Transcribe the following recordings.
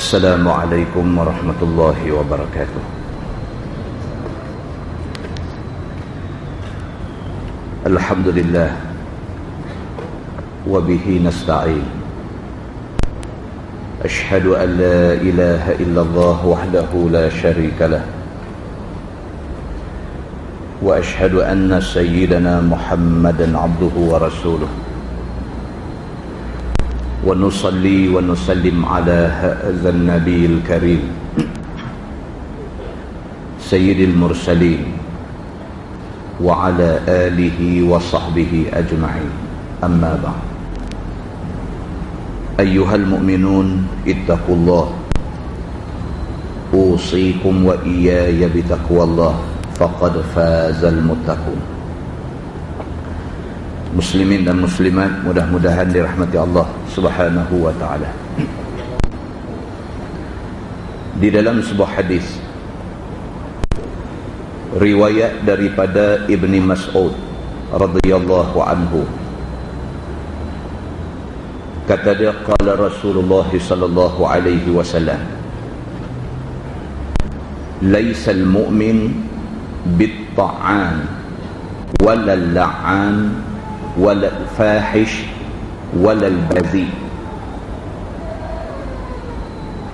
Assalamualaikum warahmatullahi wabarakatuh. Alhamdulillah wa bihi nasta'in. Ashhadu an la ilaha illallah wahdahu la syarika lah. Wa ashhadu anna sayyidana Muhammadan abduhu wa rasuluh. Wa nusalli wa nusallim ala hadzal nabiyil karim sayyidil mursalin wa ala alihi wa sahbihi ajma'in. Amma ba'd. Ayyuhal mu'minun ittaqullah. Usikum wa iyaya bitaqwallah faqad fazal muttaqun. Muslimin dan muslimat, mudah-mudahan dirahmati Allah Subhanahu wa ta'ala. Di dalam sebuah hadis riwayat daripada Ibni Mas'ud radhiyallahu anhu, kata dia, qala Rasulullah sallallahu alaihi wasallam, laisa al-mu'min bit-ta'an wala al-la'an wala al-fahish wala al-bazi,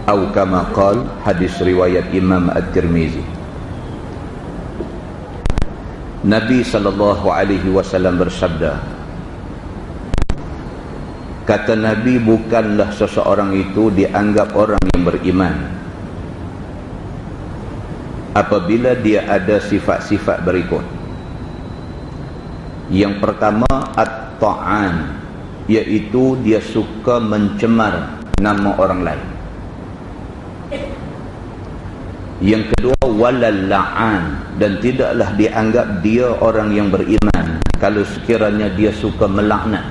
atau kama qala, hadis riwayat Imam At-Tirmizi. Nabi sallallahu alaihi wasallam bersabda, kata Nabi, bukanlah seseorang itu dianggap orang yang beriman apabila dia ada sifat-sifat berikut. Yang pertama, at-ta'an, iaitu dia suka mencemar nama orang lain. Yang kedua, walal la'an, dan tidaklah dianggap dia orang yang beriman kalau sekiranya dia suka melaknat.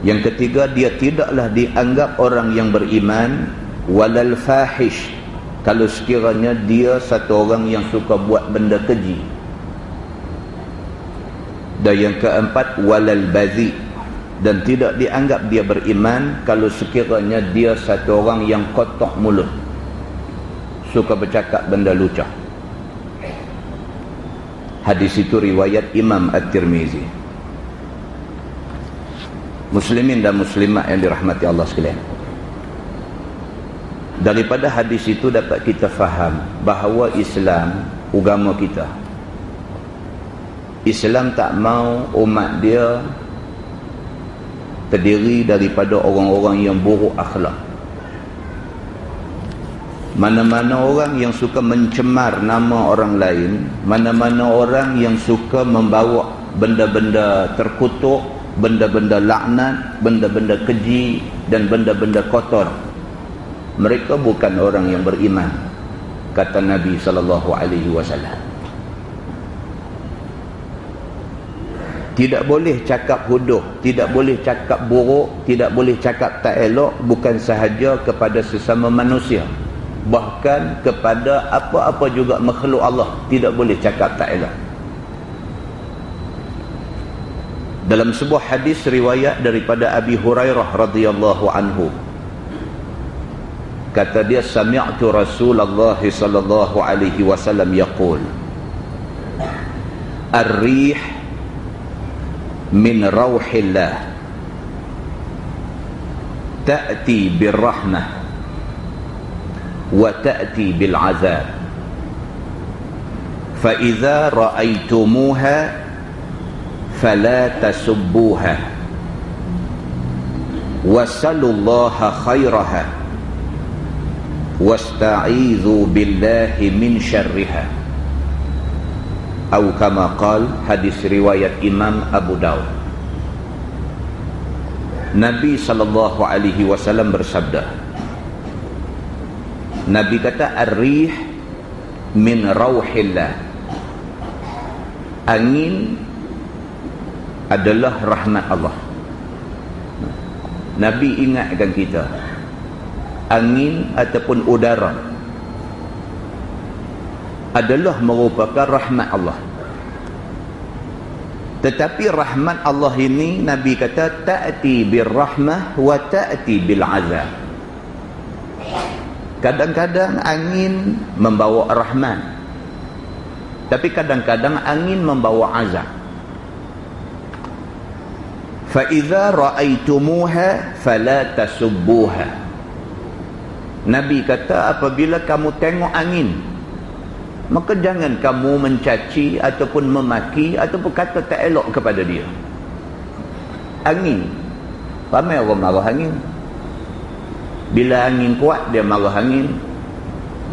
Yang ketiga, dia tidaklah dianggap orang yang beriman walal fahish, kalau sekiranya dia satu orang yang suka buat benda keji. Dan yang keempat, walal bazi, dan tidak dianggap dia beriman kalau sekiranya dia satu orang yang kotor mulut, suka bercakap benda lucah. Hadis itu riwayat Imam At-Tirmizi. Muslimin dan muslimat yang dirahmati Allah sekalian, daripada hadis itu dapat kita faham bahawa Islam, agama kita, Islam tak mau umat dia terdiri daripada orang-orang yang buruk akhlak. Mana-mana orang yang suka mencemar nama orang lain, mana-mana orang yang suka membawa benda-benda terkutuk, benda-benda laknat, benda-benda keji dan benda-benda kotor, mereka bukan orang yang beriman, kata Nabi sallallahu alaihi wasallam. Tidak boleh cakap huduh, tidak boleh cakap buruk, tidak boleh cakap tak elok, bukan sahaja kepada sesama manusia, bahkan kepada apa-apa juga makhluk Allah tidak boleh cakap tak elok. Dalam sebuah hadis riwayat daripada Abi Hurairah radhiyallahu anhu, kata dia, sami'tu Rasulullah sallallahu alaihi wasallam yaqul, ar-rih min rauhillah ta'ti birrahmah wa ta'ti bil'azab, fa idza ra'aytumuha fala tasubbuha wasallullaha khairaha wasta'idzu billahi min syarriha, atau kama qala, hadis riwayat Imam Abu Daud. Nabi sallallahu alaihi wasallam bersabda, Nabi kata, ar-rih min rauhillah, angin adalah rahmat Allah. Nabi ingatkan kita, angin ataupun udara adalah merupakan rahmat Allah. Tetapi rahmat Allah ini Nabi kata ta'ti birrahmah wa ta'ti bil azab. Kadang-kadang angin membawa rahmat, tapi kadang-kadang angin membawa azab. Fa idza ra'aitumuha fala tasubbuha. Nabi kata apabila kamu tengok angin, maka jangan kamu mencaci ataupun memaki ataupun kata tak elok kepada dia. Angin, ramai orang marah angin. Bila angin kuat dia marah angin.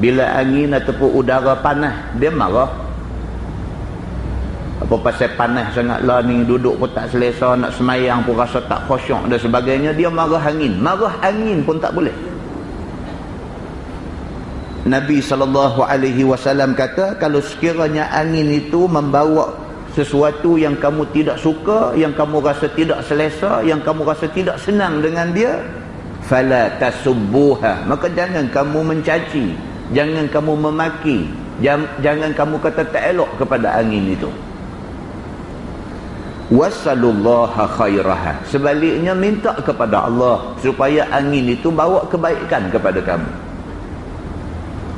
Bila angin ataupun udara panas dia marah. Apa pasal panas sangatlah ni, duduk pun tak selesa, nak semayang pun rasa tak khusyuk dan sebagainya, dia marah angin. Marah angin pun tak boleh. Nabi SAW kata, kalau sekiranya angin itu membawa sesuatu yang kamu tidak suka, yang kamu rasa tidak selesa, yang kamu rasa tidak senang dengan dia, fala tasubbuha, maka jangan kamu mencaci, jangan kamu memaki, jangan kamu kata tak elok kepada angin itu. Wasallullaha khairaha, sebaliknya minta kepada Allah supaya angin itu bawa kebaikan kepada kamu.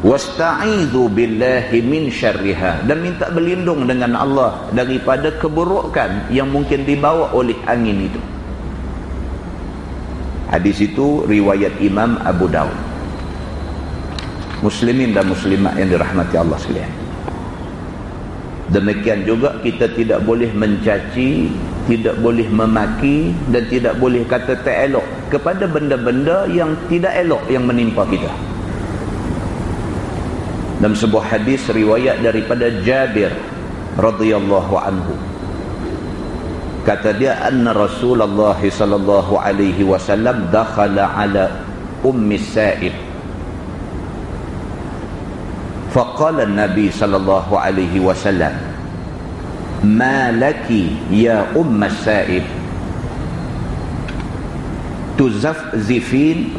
Wasta'idhu billahi min syarriha, dan minta berlindung dengan Allah daripada keburukan yang mungkin dibawa oleh angin itu. Hadis itu riwayat Imam Abu Daud. Muslimin dan muslimat yang dirahmati Allah sekalian, demikian juga kita tidak boleh mencaci, tidak boleh memaki, dan tidak boleh kata tak elok kepada benda-benda yang tidak elok yang menimpa kita. Dalam sebuah hadis riwayat daripada Jabir radhiyallahu anhu, kata dia, anna Rasulullah sallallahu alaihi wasallam dakhala ala ummi Sa'ib, faqala an-nabi sallallahu alaihi wasallam, ma laki ya umma Sa'ib tuzafzifin?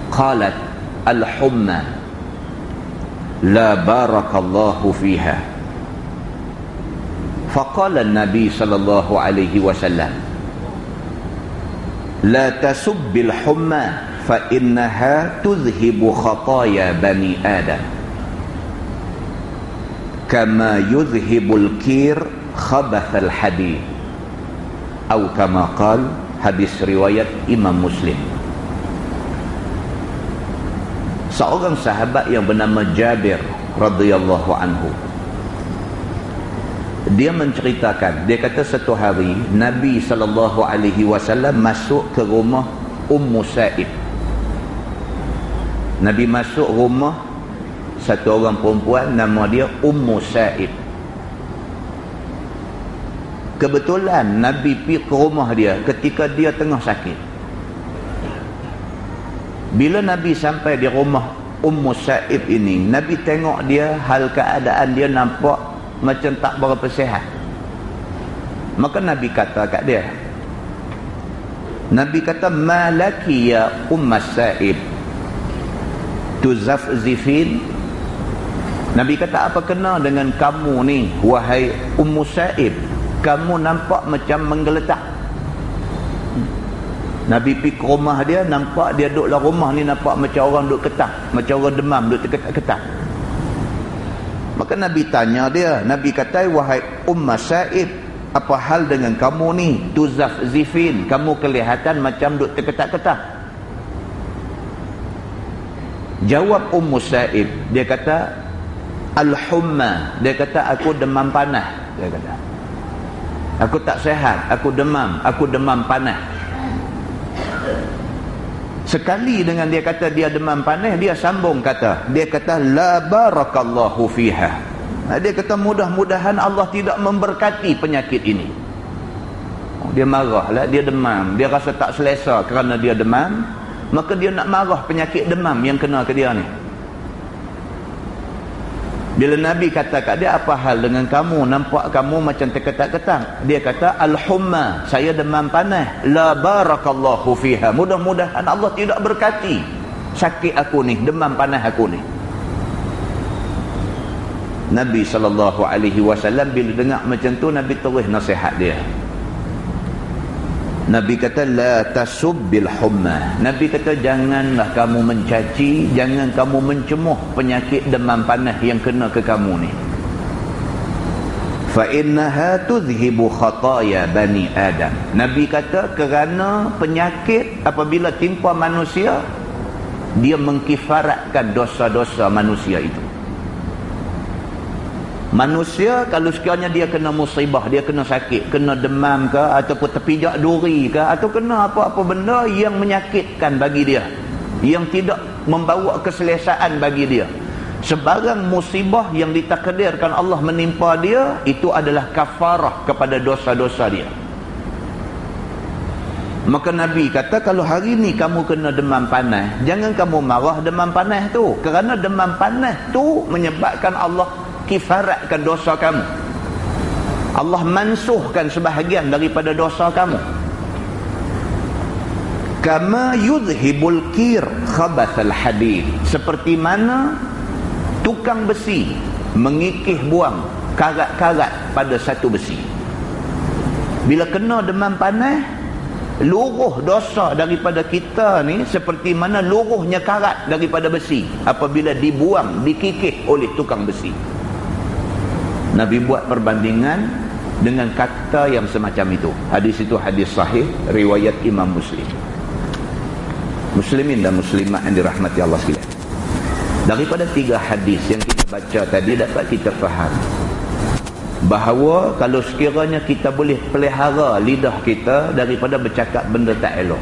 qalat al-humma la barakallahu fiha. Faqala an-nabi sallallahu alaihi wasallam, la tasubbil humma fa innaha tuzhibu khataya bani adam kama yuzhibul kir khabathal hadid, atau kama qal. Hadis riwayat Imam Muslim. Seorang sahabat yang bernama Jabir radhiyallahu anhu, dia menceritakan, dia kata satu hari Nabi SAW masuk ke rumah Ummu Sa'ib. Nabi masuk rumah satu orang perempuan, nama dia Ummu Sa'ib. Kebetulan Nabi pergi ke rumah dia ketika dia tengah sakit. Bila Nabi sampai di rumah Ummu Sa'ib ini, Nabi tengok dia, hal keadaan dia nampak macam tak berapa sihat. Maka Nabi kata kat dia, Nabi kata, ma laki ya Ummu Sa'ib tuzafzifin? Nabi kata, apa kena dengan kamu ni wahai Ummu Sa'ib, kamu nampak macam menggeletak? Nabi pergi ke rumah dia, nampak dia duduk dalam rumah ni nampak macam orang duduk ketah, macam orang demam duduk terketak-ketak. Maka Nabi tanya dia, Nabi kata, wahai Ummu Sa'ib, apa hal dengan kamu ni? Tuzafzifin, kamu kelihatan macam duduk terketak-ketak. Jawab Ummu Sa'ib, dia kata, al-humma, dia kata, aku demam panas. Dia kata, aku tak sihat, aku demam panas. Sekali dengan dia kata dia demam panas, dia sambung kata, dia kata, la barakallahu fiha. Dia kata, mudah-mudahan Allah tidak memberkati penyakit ini. Dia marah lah, dia demam, dia rasa tak selesa kerana dia demam, maka dia nak marah penyakit demam yang kena ke dia ni. Bila Nabi kata kat dia, apa hal dengan kamu, nampak kamu macam terketak-ketak? Dia kata, al-humma, saya demam panas. La barakallahu fiha, mudah-mudahan Allah tidak berkati sakit aku ni, demam panas aku ni. Nabi SAW bila dengar macam tu, Nabi terus nasihat dia. Nabi kata la tasubbil humma. Nabi kata janganlah kamu mencaci, jangan kamu mencemuh penyakit demam panas yang kena ke kamu ni. Fa innaha tudhibu khataya bani Adam. Nabi kata kerana penyakit apabila timpa manusia, dia mengkifaratkan dosa-dosa manusia itu. Manusia kalau sekiranya dia kena musibah, dia kena sakit, kena demam ke, ataupun terpijak duri ke, atau kena apa-apa benda yang menyakitkan bagi dia, yang tidak membawa keselesaan bagi dia, sebarang musibah yang ditakdirkan Allah menimpa dia, itu adalah kafarah kepada dosa-dosa dia. Maka Nabi kata kalau hari ni kamu kena demam panas, jangan kamu marah demam panas tu, kerana demam panas tu menyebabkan Allah kifaratkan dosa kamu. Allah mansuhkan sebahagian daripada dosa kamu. Kama yudhibul kir khabathal hadid. Seperti mana tukang besi mengikih buang karat-karat pada satu besi. Bila kena demam panas, luruh dosa daripada kita ni seperti mana luruhnya karat daripada besi apabila dibuang, dikikih oleh tukang besi. Nabi buat perbandingan dengan kata yang semacam itu. Hadis itu hadis sahih, riwayat Imam Muslim. Muslimin dan muslimat yang dirahmati Allah sekalian. Daripada 3 hadis yang kita baca tadi dapat kita faham bahawa kalau sekiranya kita boleh pelihara lidah kita daripada bercakap benda tak elok,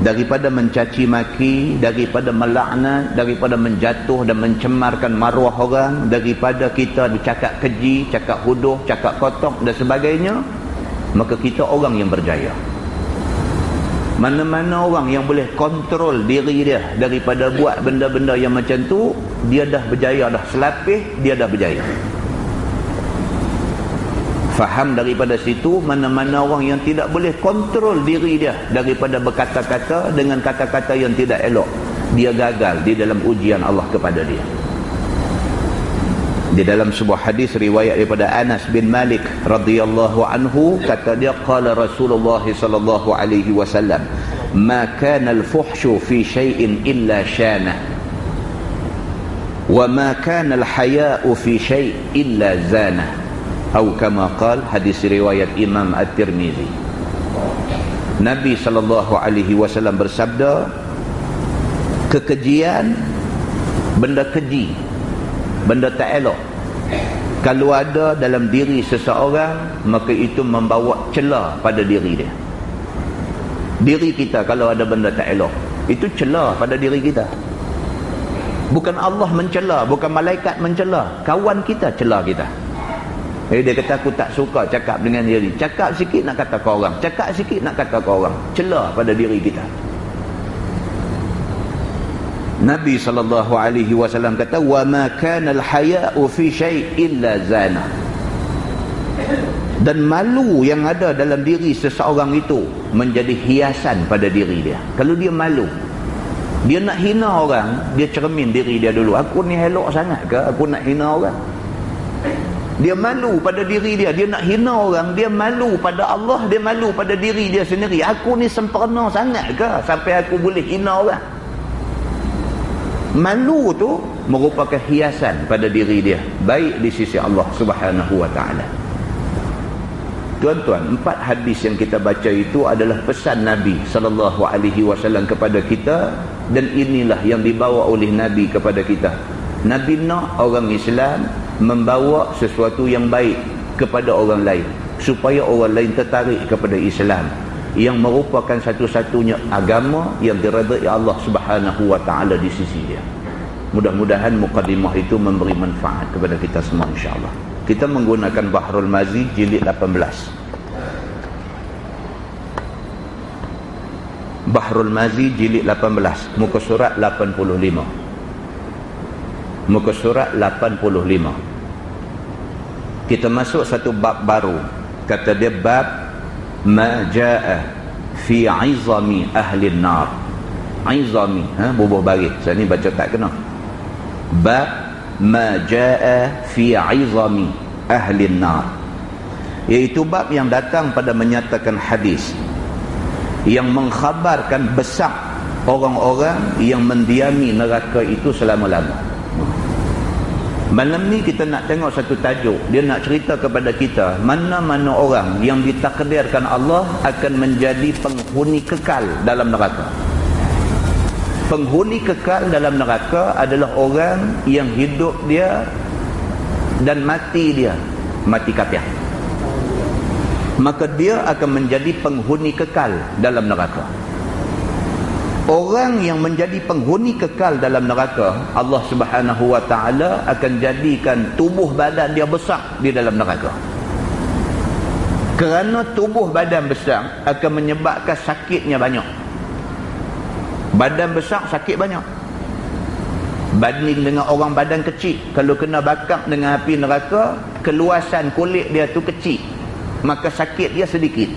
daripada mencaci maki, daripada melaknat, daripada menjatuh dan mencemarkan maruah orang, daripada kita bercakap keji, cakap huduh, cakap kotor dan sebagainya, maka kita orang yang berjaya. Mana-mana orang yang boleh kontrol diri dia daripada buat benda-benda yang macam tu, dia dah berjaya, dah selapih, dia dah berjaya. Faham daripada situ, mana-mana orang yang tidak boleh kontrol diri dia daripada berkata-kata dengan kata-kata yang tidak elok, dia gagal di dalam ujian Allah kepada dia. Di dalam sebuah hadis riwayat daripada Anas bin Malik radhiyallahu anhu, kata dia, qala Rasulullah sallallahu alaihi wasallam, ma kana al-fuhshu fi shay'in illa shana wa ma kana al-haya'u fi shay'in illa zana. Atau kama qal, hadis riwayat Imam At-Tirmizi. Nabi SAW bersabda, kekejian, benda keji, benda tak elok, kalau ada dalam diri seseorang, maka itu membawa celah pada diri dia. Diri kita kalau ada benda tak elok, itu celah pada diri kita. Bukan Allah mencela, bukan malaikat mencela, kawan kita celah kita. Dia kata aku tak suka cakap dengan diri. Cakap sikit nak kata ke orang, cakap sikit nak kata ke orang, celah pada diri kita. Nabi SAW kata, wa ma kana al-haya'u fi syai' illa zana. Dan malu yang ada dalam diri seseorang itu menjadi hiasan pada diri dia. Kalau dia malu, dia nak hina orang, dia cermin diri dia dulu. Aku ni elok sangat ke aku nak hina orang? Dia malu pada diri dia, dia nak hina orang, dia malu pada Allah, dia malu pada diri dia sendiri. Aku ni sempurna sangat ke sampai aku boleh hina orang? Malu tu merupakan hiasan pada diri dia, baik di sisi Allah Subhanahu wa taala. Tuan-tuan, 4 hadis yang kita baca itu adalah pesan Nabi sallallahu alaihi wasallam kepada kita, dan inilah yang dibawa oleh Nabi kepada kita. Nabi nak orang Islam membawa sesuatu yang baik kepada orang lain, supaya orang lain tertarik kepada Islam, yang merupakan satu-satunya agama yang diredai Allah Subhanahu wa taala di sisi dia. Mudah-mudahan mukadimah itu memberi manfaat kepada kita semua, insya-Allah. Kita menggunakan Bahrul Mazi jilid 18. Bahrul Mazi jilid 18, muka surat 85. Muka surat 85. Kita masuk satu bab baru. Kata dia bab ma jaa fi 'izami ahli an-nar. 'Izami, bubuh baris. Saya ni baca tak kena. Bab ma jaa fi 'izami ahli an-nar, iaitu bab yang datang pada menyatakan hadis yang mengkhabarkan besar orang-orang yang mendiami neraka itu selama-lama. Malam ni kita nak tengok satu tajuk. Dia nak cerita kepada kita mana-mana orang yang ditakdirkan Allah akan menjadi penghuni kekal dalam neraka. Penghuni kekal dalam neraka adalah orang yang hidup dia dan mati dia mati kafir. Maka dia akan menjadi penghuni kekal dalam neraka. Orang yang menjadi penghuni kekal dalam neraka, Allah Subhanahu wa ta'ala akan jadikan tubuh badan dia besar di dalam neraka. Kerana tubuh badan besar akan menyebabkan sakitnya banyak. Badan besar sakit banyak. Banding dengan orang badan kecil, kalau kena bakar dengan api neraka, keluasan kulit dia tu kecil, maka sakit dia sedikit.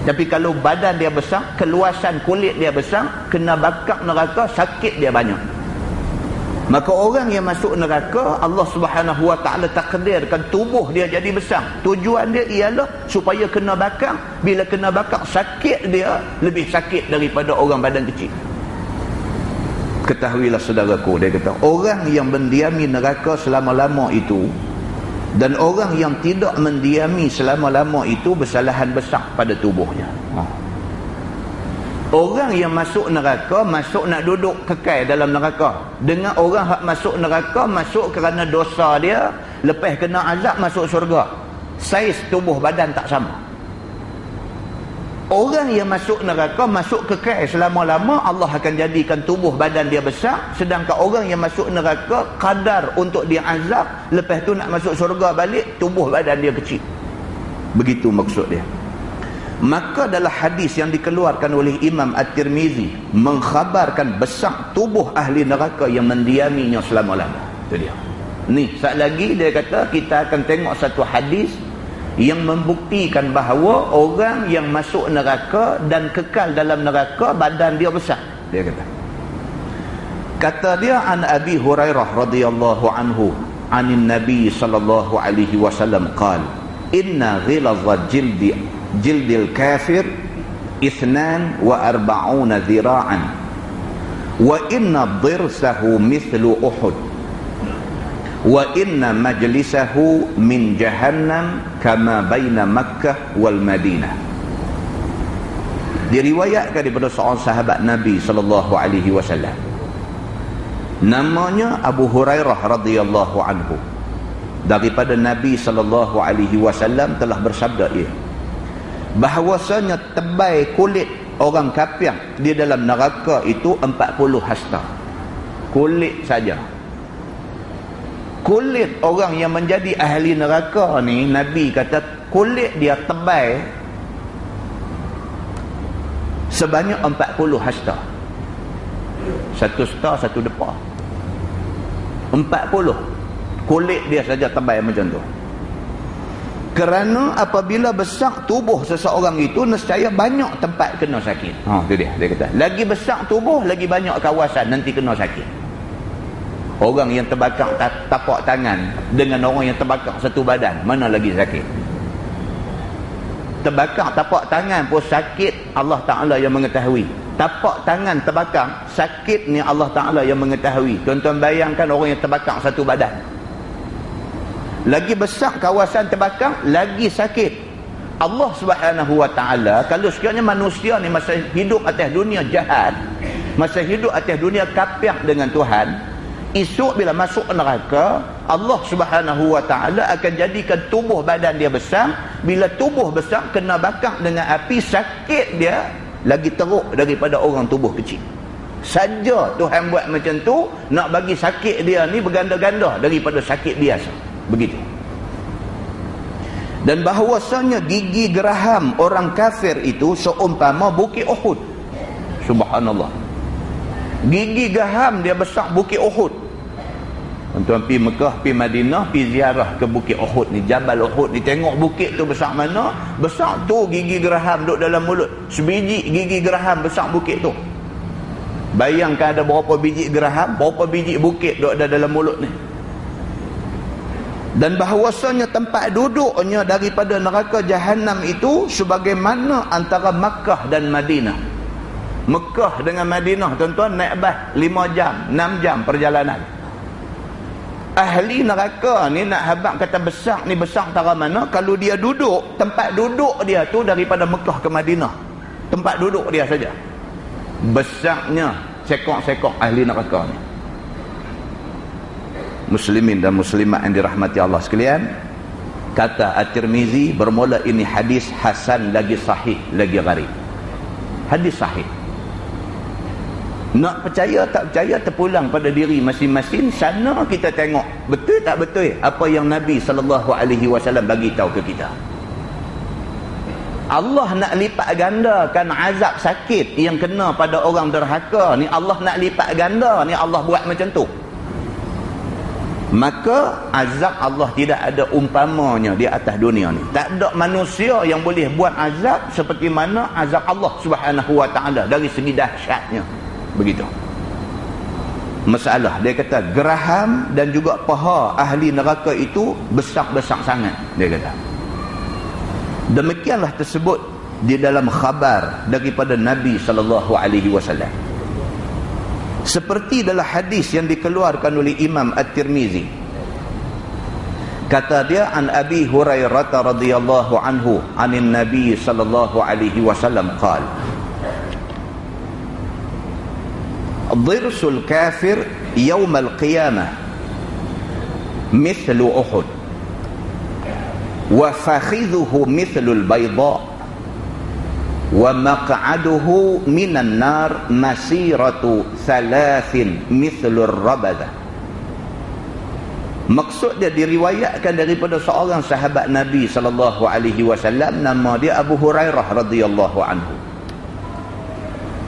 Tapi kalau badan dia besar, keluasan kulit dia besar, kena bakar neraka, sakit dia banyak. Maka orang yang masuk neraka, Allah Subhanahu wa ta'ala takdirkan tubuh dia jadi besar. Tujuan dia ialah supaya kena bakar. Bila kena bakar, sakit dia lebih sakit daripada orang badan kecil. Ketahuilah saudaraku, dia kata, orang yang mendiami neraka selama-lama itu dan orang yang tidak mendiami selama-lama itu bersalahan besar pada tubuhnya. Orang yang masuk neraka, masuk nak duduk kekal dalam neraka. Dengan orang yang masuk neraka, masuk kerana dosa dia, lepas kena azab masuk syurga. Saiz tubuh badan tak sama. Orang yang masuk neraka, masuk kekal selama-lama, Allah akan jadikan tubuh badan dia besar. Sedangkan orang yang masuk neraka, kadar untuk dia azab, lepas tu nak masuk syurga balik, tubuh badan dia kecil. Begitu maksud dia. Maka dalam hadis yang dikeluarkan oleh Imam At-Tirmizi, mengkhabarkan besar tubuh ahli neraka yang mendiaminya selama-lama. Itu dia. Ni, sekali lagi dia kata, kita akan tengok satu hadis yang membuktikan bahawa orang yang masuk neraka dan kekal dalam neraka, badan dia besar. Dia kata dia, an Abi Hurairah radhiyallahu anhu anin Nabi sallallahu alaihi wasallam qala inna ghilazat jildil kafir 42 dhira'an wa inna dhirsahu mithlu Uhud wa inna majlisahu min jahannam kama baina Makkah wal Madinah. Diriwayatkan daripada seorang sahabat Nabi sallallahu alaihi wasallam, namanya Abu Hurairah radhiyallahu anhu, daripada Nabi sallallahu alaihi wasallam telah bersabda ia, bahawasanya tebal kulit orang kafir di dalam neraka itu 40 hasta. Kulit saja. Kulit orang yang menjadi ahli neraka ni, Nabi kata kulit dia tebal sebanyak 40 hasta. Satu star, satu depa. 40. Kulit dia saja tebal macam tu. Kerana apabila besar tubuh seseorang itu, nescaya banyak tempat kena sakit. Itu dia kata. Lagi besar tubuh, lagi banyak kawasan nanti kena sakit. Orang yang terbakar tapak tangan dengan orang yang terbakar satu badan, mana lagi sakit? Terbakar tapak tangan pun sakit, Allah Ta'ala yang mengetahui. Tapak tangan terbakar, sakit ni Allah Ta'ala yang mengetahui. Tuan-tuan bayangkan orang yang terbakar satu badan. Lagi besar kawasan terbakar, lagi sakit. Allah Subhanahu wa ta'ala, kalau sekiranya manusia ni masa hidup atas dunia jahat, masa hidup atas dunia kafir dengan Tuhan, esok bila masuk neraka, Allah Subhanahu wa ta'ala akan jadikan tubuh badan dia besar. Bila tubuh besar kena bakar dengan api, sakit dia lagi teruk daripada orang tubuh kecil. Saja Tuhan buat macam tu, nak bagi sakit dia ni berganda-ganda daripada sakit biasa. Begitu. Dan bahawasanya gigi geraham orang kafir itu seumpama bukit Uhud. Subhanallah. Gigi geraham dia besar bukit Uhud. Tuan pergi Mekah, pergi Madinah, pergi ziarah ke bukit Uhud ni, Jabal Uhud ni, tengok bukit tu besar mana. Besar tu gigi geraham duduk dalam mulut. Sebiji gigi geraham besar bukit tu. Bayangkan ada berapa biji geraham, berapa biji bukit duduk dalam mulut ni. Dan bahawasanya tempat duduknya daripada neraka Jahannam itu sebagaimana antara Makkah dan Madinah. Mekah dengan Madinah tuan-tuan naik bas 5 jam 6 jam perjalanan. Ahli neraka ni nak habaq kata besar ni besar tara mana, kalau dia duduk, tempat duduk dia tu daripada Mekah ke Madinah, tempat duduk dia saja besarnya sekok-sekok ahli neraka ni. Muslimin dan muslimat yang dirahmati Allah sekalian, kata At-Tirmizi bermula ini hadis hasan lagi sahih lagi gharib. Hadis sahih. Nak percaya tak percaya terpulang pada diri masing-masing. Sana kita tengok betul tak betul apa yang Nabi SAW bagi tahu ke kita. Allah nak lipat gandakan azab sakit yang kena pada orang derhaka ni. Allah nak lipat ganda ni, Allah buat macam tu. Maka azab Allah tidak ada umpamanya di atas dunia ni. Tak ada manusia yang boleh buat azab seperti mana azab Allah Subhanahu wa taala dari segi dahsyatnya. Begitu. Masalah dia kata geraham dan juga paha ahli neraka itu besar-besar sangat, dia kata. Demikianlah tersebut di dalam khabar daripada Nabi SAW. Seperti dalam hadis yang dikeluarkan oleh Imam At-Tirmizi. Kata dia an Abi Hurairah radhiyallahu anhu anin Nabi sallallahu alaihi wasallam qala: Dhirsul kafir yawm al-qiyamah mithlu Uhud wa fakhidhuhu mithlu al-bayda wa maq'aduhu minan nar masiratu 3 mithlu ar-rabada. Maksud dia diriwayatkan daripada seorang sahabat Nabi sallallahu alaihi wasallam, nama dia Abu Hurairah radhiyallahu anhu.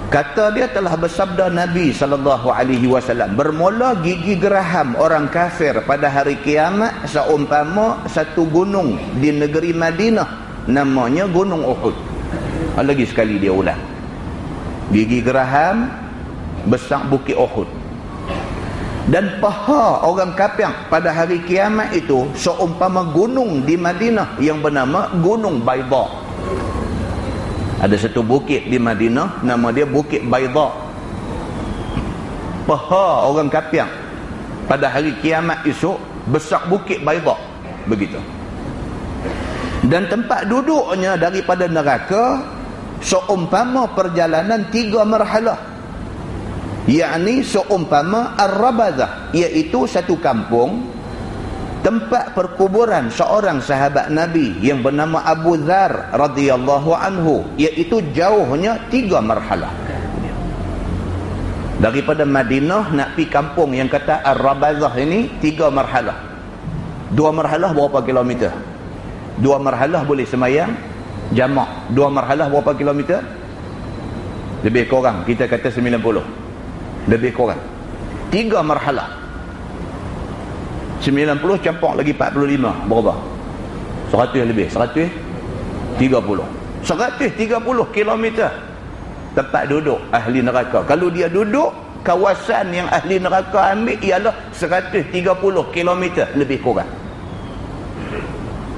Kata dia telah bersabda Nabi sallallahu alaihi wasallam, bermula gigi geraham orang kafir pada hari kiamat seumpama satu gunung di negeri Madinah, namanya Gunung Uhud. Lagi sekali dia ulang. Gigi geraham besar bukit Uhud. Dan paha orang kafir pada hari kiamat itu seumpama gunung di Madinah yang bernama Gunung Bayda. Ada satu bukit di Madinah nama dia Bukit Bayda. Paha orang kafir pada hari kiamat esok besar Bukit Bayda. Begitu. Dan tempat duduknya daripada neraka seumpama perjalanan 3 marhalah, yakni seumpama Ar-Rabazah, iaitu satu kampung tempat perkuburan seorang sahabat Nabi yang bernama Abu Dzar radhiyallahu anhu, iaitu jauhnya 3 marhalah. Daripada Madinah nak pergi kampung yang kata Ar-Rabazah ini 3 marhalah. 2 marhalah berapa kilometer? 2 marhalah boleh semayang jamak. 2 marhalah berapa kilometer? Lebih kurang kita kata 90. Lebih kurang 3 marhalah. 90 campur lagi 45 berapa? 100 lebih. 130 kilometer tempat duduk ahli neraka. Kalau dia duduk, kawasan yang ahli neraka ambil ialah 130 kilometer lebih kurang.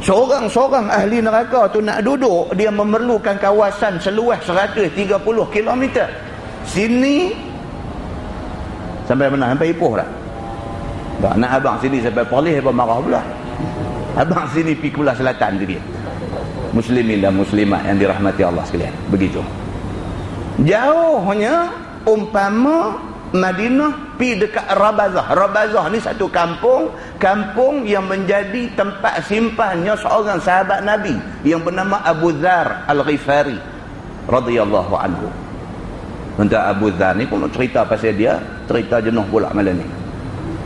Seorang-seorang ahli neraka tu nak duduk, dia memerlukan kawasan seluas 130 kilometer. Sini sampai mana? Sampai Ipoh dah. Tak nak abang sini sampai Perlis apa marah pula. Abang sini pergi Kuala Selatan tu dia. Muslimin dan muslimat yang dirahmati Allah sekalian. Begitu. Jauhnya umpama Madinah pi dekat Rabazah. Rabazah ni satu kampung yang menjadi tempat simpannya seorang sahabat Nabi yang bernama Abu Dzar Al-Ghifari radhiyallahu anhu. Untuk Abu Dzar ni pun cerita pasal dia, cerita jenuh pula malam ni.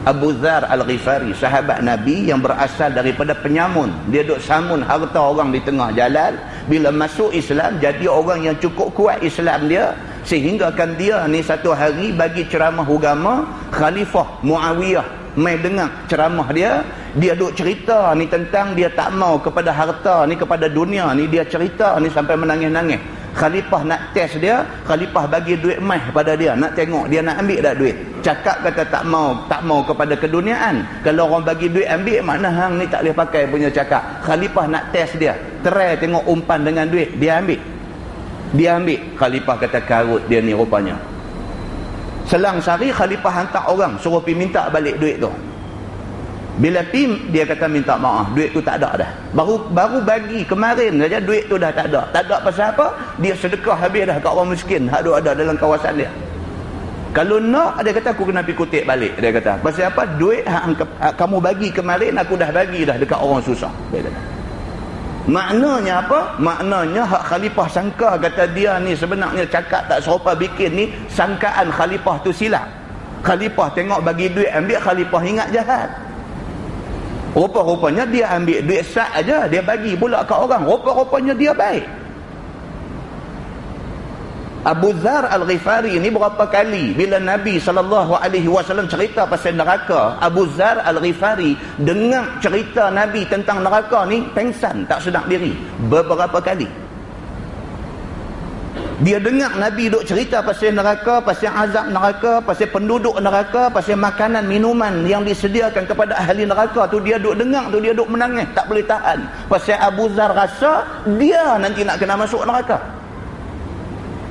Abu Dzar Al-Ghifari, sahabat Nabi yang berasal daripada penyamun. Dia duk samun harta orang di tengah jalan. Bila masuk Islam, jadi orang yang cukup kuat Islam dia, sehingga kan dia ni satu hari bagi ceramah agama. Khalifah Muawiyah mai dengar ceramah dia duk cerita ni tentang dia tak mau kepada harta ni, kepada dunia ni. Dia cerita ni sampai menangis-nangis. Khalifah nak test dia, khalifah bagi duit emas pada dia, nak tengok dia nak ambil tak duit. Cakap kata tak mau kepada keduniaan. Kalau orang bagi duit ambil, makna hang ni tak boleh pakai punya cakap. Khalifah nak test dia, try tengok umpan dengan duit, dia ambil. Khalifah kata karut dia ni rupanya. Selang sehari khalifah hantar orang suruh pergi minta balik duit tu. Bila pergi, dia kata minta maaf, duit tu tak ada dah. Baru bagi kemarin saja duit tu dah tak ada. Tak ada pasal apa? Dia sedekah habis dah kat orang miskin hak ada dalam kawasan dia. Kalau nak, dia kata aku kena pergi kutip balik. Dia kata pasal apa? Duit kamu bagi kemarin aku dah bagi dah dekat orang susah. Dia kata. Maknanya apa? Maknanya hak khalifah sangka kata dia ni sebenarnya cakap tak serupa bikin ni, sangkaan khalifah tu silap. Khalifah tengok bagi duit ambil, khalifah ingat jahat. Rupa-rupanya dia ambil duit sat aja, dia bagi pula kat orang. Rupa-rupanya dia baik. Abu Dzar Al-Ghifari ni berapa kali bila Nabi SAW cerita pasal neraka, Abu Dzar Al-Ghifari dengar cerita Nabi tentang neraka ni pengsan, tak sedar diri beberapa kali. Dia dengar Nabi duk cerita pasal neraka, pasal azab neraka, pasal penduduk neraka, pasal makanan minuman yang disediakan kepada ahli neraka tu, dia duk dengar tu, dia duk menangis, tak boleh tahan. Pasal Abu Dzar rasa dia nanti nak kena masuk neraka.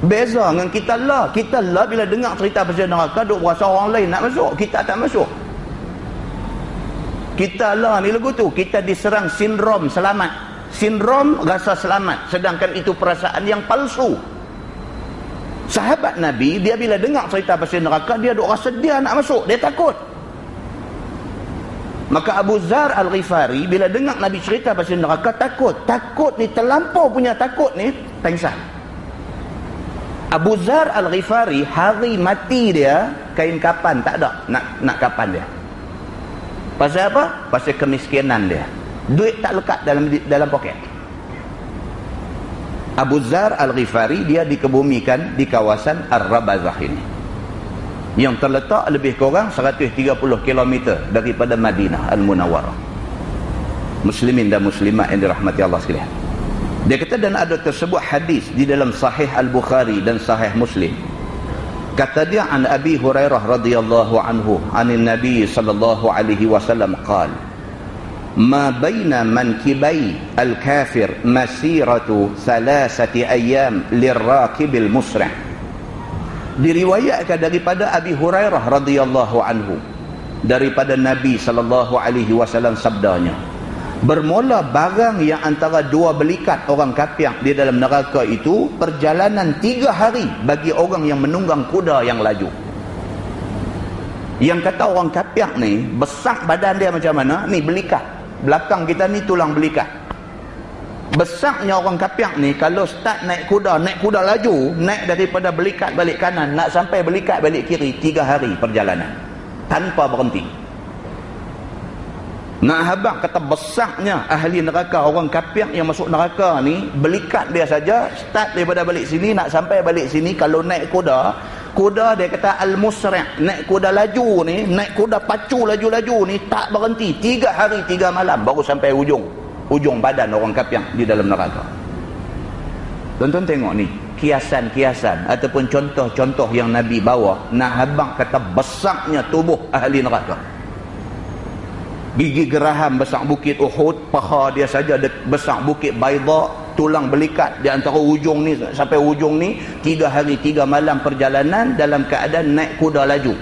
Beza dengan kita lah. Kita lah bila dengar cerita pasal neraka duk berasa orang lain nak masuk, kita tak masuk. Kita lah ni lagu tu, kita diserang sindrom selamat, sindrom rasa selamat, sedangkan itu perasaan yang palsu. Sahabat Nabi, dia bila dengar cerita pasal neraka, dia duk rasa dia nak masuk, dia takut. Maka Abu Dzar Al-Ghifari bila dengar Nabi cerita pasal neraka, takut. Takut ni terlampau punya takut ni, pengsan. Abu Dzar Al-Ghifari hari mati dia, kain kapan tak ada nak kapan dia. Pasal apa? Pasal kemiskinan dia. Duit tak lekat dalam poket. Abu Dzar Al-Ghifari dia dikebumikan di kawasan Ar-Rabazah ini, yang terletak lebih kurang 130 km daripada Madinah Al-Munawwarah. Muslimin dan muslimat yang dirahmati Allah sekalian. Dia kata, dan ada tersebut hadis di dalam Sahih Al-Bukhari dan Sahih Muslim. Kata dia, an Abi Hurairah radhiyallahu anhu anin Nabi sallallahu alaihi wasallam qala, ma baina mankibai al-kafir masiratu 3 ayyam lirrakibil musri'. Diriwayatkan daripada Abi Hurairah radhiyallahu anhu, daripada Nabi sallallahu alaihi wasallam sabdanya, bermula barang yang antara dua belikat orang kafir di dalam neraka itu, perjalanan 3 hari bagi orang yang menunggang kuda yang laju. Yang kata orang kafir ni, besar badan dia macam mana? Ni belikat. Belakang kita ni tulang belikat. Besarnya orang kafir ni, kalau start naik kuda laju, naik daripada belikat balik kanan, nak sampai belikat balik kiri, 3 hari perjalanan. Tanpa berhenti. Nak habaq kata besarnya ahli neraka, orang kafir yang masuk neraka ni, belikat dia saja, start daripada balik sini, nak sampai balik sini, kalau naik kuda dia kata al-musri', naik kuda laju ni, naik kuda pacu laju-laju ni, tak berhenti, 3 hari 3 malam baru sampai ujung badan orang kafir di dalam neraka. Tonton tengok ni, kiasan-kiasan ataupun contoh-contoh yang Nabi bawa, nak habaq kata besarnya tubuh ahli neraka. Gigi geraham besar bukit Uhud, paha dia saja besar bukit Baida, tulang belikat di antara ujung ni sampai ujung ni, 3 hari 3 malam perjalanan dalam keadaan naik kuda laju.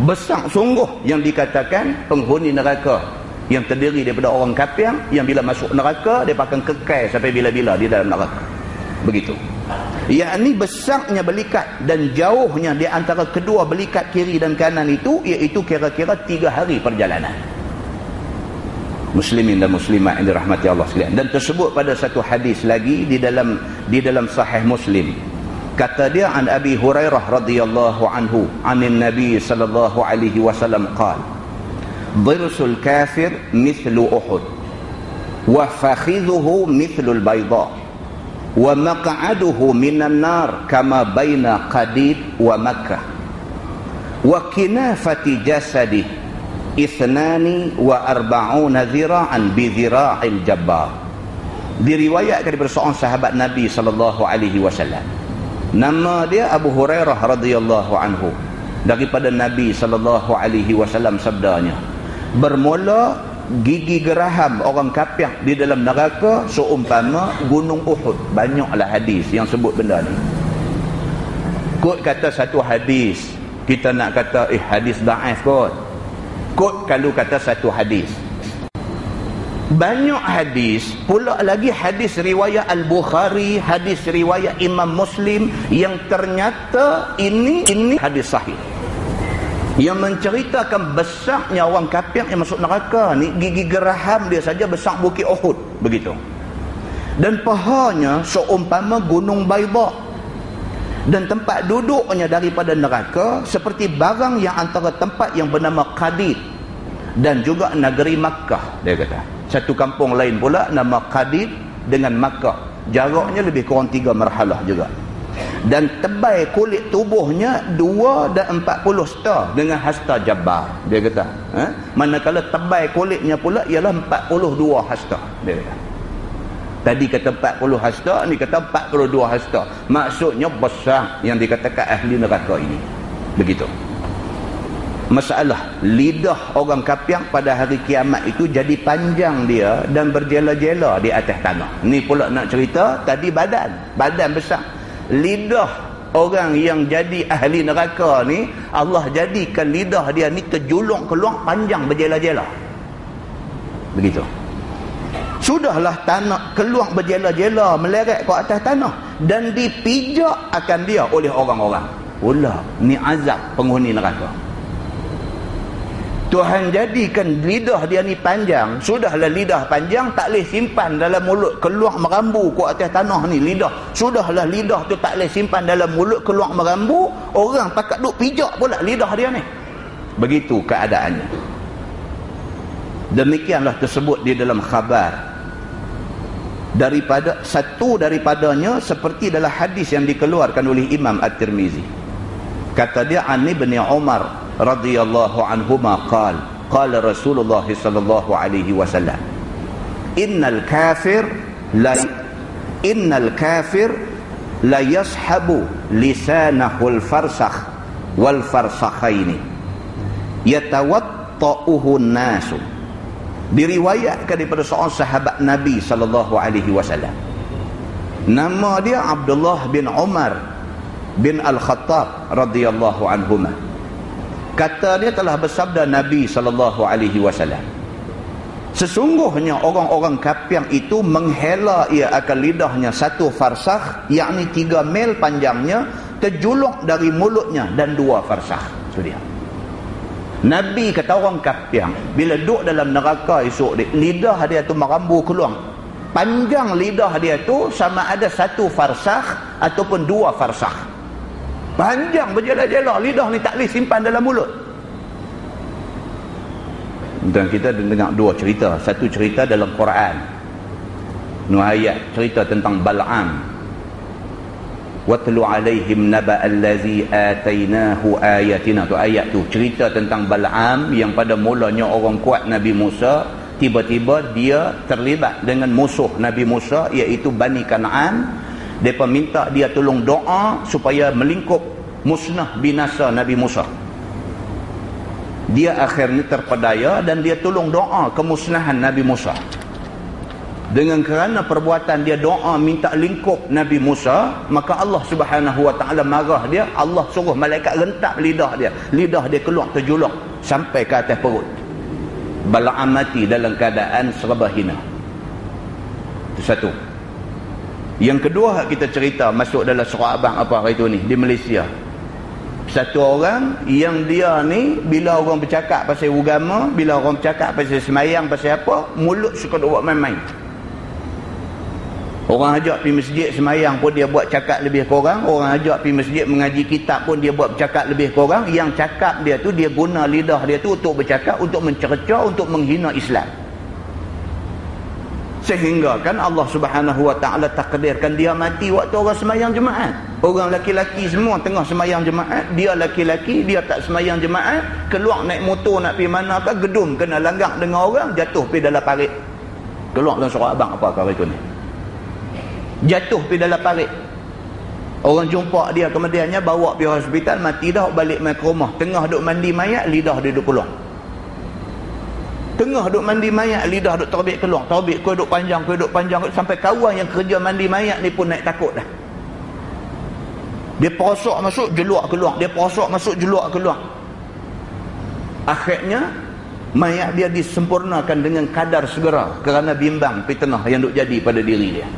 Besar sungguh yang dikatakan penghuni neraka yang terdiri daripada orang kafir, yang bila masuk neraka dia akan kekal sampai bila-bila di dalam neraka. Begitu. Yakni besarnya belikat dan jauhnya di antara kedua belikat kiri dan kanan itu, iaitu kira-kira 3 hari perjalanan. Muslimin dan muslimat yang dirahmati Allah sekalian. Dan tersebut pada satu hadis lagi di dalam Sahih Muslim. Kata dia, an Abi Hurairah radhiyallahu anhu anin Nabi sallallahu alaihi wasallam qala, dhirsul kafir mithlu Uhud wa fakhidhuhu mithlu al-bayda wa maq'aduhu minan nar kama baina Qadid wa Makkah wa kinafati jasadi 42 zira'an bi zira'il jabbar Diriwayatkan daripada seorang sahabat Nabi SAW. Nama dia Abu Hurairah radhiyallahu anhu. Daripada Nabi SAW sabdanya, bermula gigi geraham orang kafir di dalam neraka seumpama gunung Uhud. Banyaklah hadis yang sebut benda ni. Kot kata satu hadis, kita nak kata hadis dhaif kot. Kot kalau kata satu hadis. Banyak hadis, pula lagi hadis riwayat Al-Bukhari, hadis riwayat Imam Muslim yang ternyata ini hadis sahih. Yang menceritakan besarnya orang kafir yang masuk neraka ni, gigi geraham dia saja besar bukit Uhud, begitu. Dan pahanya seumpama gunung Baida. Dan tempat duduknya daripada neraka seperti barang yang antara tempat yang bernama Qadid dan juga negeri Makkah, dia kata. Satu kampung lain pula nama Qadid dengan Makkah. Jaraknya lebih kurang 3 marhalah juga. Dan tebal kulit tubuhnya 2 dan 40 hasta dengan hasta Jabbar, dia kata. Manakala tebal kulitnya pula ialah 42 hasta, dia kata. Tadi kata 40 hasta, ni kata 42 hasta. Maksudnya besar yang dikatakan ahli neraka ini. Begitu. Masalah lidah orang kafir pada hari kiamat itu jadi panjang dia dan berjela-jela di atas tanah. Ni pula nak cerita tadi badan besar. Lidah orang yang jadi ahli neraka ni, Allah jadikan lidah dia ni terjulung keluar panjang berjela-jela. Begitu. Sudahlah tanah keluar berjela-jela meleret ke atas tanah dan dipijak akan dia oleh orang-orang. Pula ni azab penghuni neraka. Tuhan jadikan lidah dia ni panjang. Sudahlah lidah panjang, tak boleh simpan dalam mulut, keluar merambu ke atas tanah ni lidah. Sudahlah lidah tu tak boleh simpan dalam mulut, keluar merambu, orang pakat duk pijak pula lidah dia ni. Begitu keadaannya. Demikianlah tersebut di dalam khabar. Satu daripadanya seperti dalam hadis yang dikeluarkan oleh Imam At-Tirmizi. Kata dia, an Ibn Umar radhiyallahu anhuma qala Rasulullah sallallahu alaihi wasallam, innal kafir la yashabu lisanahul farsakh wal farsakhaini yatawatta'uhu an-nasu. Diriwayatkan daripada seorang sahabat Nabi sallallahu alaihi wasallam. Nama dia Abdullah bin Umar bin Al-Khattab radhiyallahu anhuma. Kata dia telah bersabda Nabi SAW, sesungguhnya orang-orang kafir itu menghela ia akan lidahnya 1 farsakh, yakni 3 mil panjangnya, terjuluk dari mulutnya, dan 2 farsakh. Itu dia. Nabi kata orang kafir bila duduk dalam neraka esok, lidah dia tu merambu keluar. Panjang lidah dia tu sama ada 1 farsakh ataupun 2 farsakh. Panjang berjela-jela, lidah ni tak boleh simpan dalam mulut. Dan kita dengar 2 cerita. Satu cerita dalam Quran, ayat cerita tentang Bal'am. Watlu alaihim naba allazi atainahu ayatina. Tu ayat tu cerita tentang Bal'am yang pada mulanya orang kuat Nabi Musa, tiba-tiba dia terlibat dengan musuh Nabi Musa, iaitu Bani Kan'an. Mereka minta dia tolong doa supaya melingkup musnah binasa Nabi Musa. Dia akhirnya terpedaya dan dia tolong doa kemusnahan Nabi Musa. Dengan kerana perbuatan dia doa minta lingkup Nabi Musa, maka Allah Subhanahu wa taala marah dia. Allah suruh malaikat rentap lidah dia. Lidah dia keluar terjuluk sampai ke atas perut. Bal'am mati dalam keadaan serba hina. Itu satu. Yang kedua, kita cerita masuk dalam surah abang apa hari tu ni di Malaysia. Satu orang yang dia ni bila orang bercakap pasal agama, bila orang bercakap pasal semayang, pasal apa, mulut suka buat main-main. Orang ajak pergi masjid semayang pun dia buat cakap lebih kurang. Orang ajak pergi masjid mengaji kitab pun dia buat bercakap lebih kurang. Yang cakap dia tu, dia guna lidah dia tu untuk bercakap, untuk mencerca, untuk menghina Islam. Sehingga kan Allah Subhanahu wa taala takdirkan dia mati waktu orang semayang jemaat. Orang laki-laki semua tengah semayang jemaat, dia laki-laki, dia tak semayang jemaat, keluar naik motor nak pergi mana ke, gedum kena langgar dengan orang, jatuh pergi dalam parit. Keluar dalam surah abang apa hari tu ni. Jatuh pergi dalam parit. Orang jumpa dia, kemudiannya bawa pergi hospital, mati dah, balik mai ke rumah. Tengah duk mandi mayat, lidah dia duk keluar. Tengah duk mandi mayat, lidah duk terbit keluar. Terbit kuih duk panjang, sampai kawan yang kerja mandi mayat ni pun naik takut dah. Dia prosok masuk, jeluak keluar. Dia prosok masuk, jeluak keluar. Akhirnya mayat dia disempurnakan dengan kadar segera kerana bimbang fitnah yang duk jadi pada diri dia.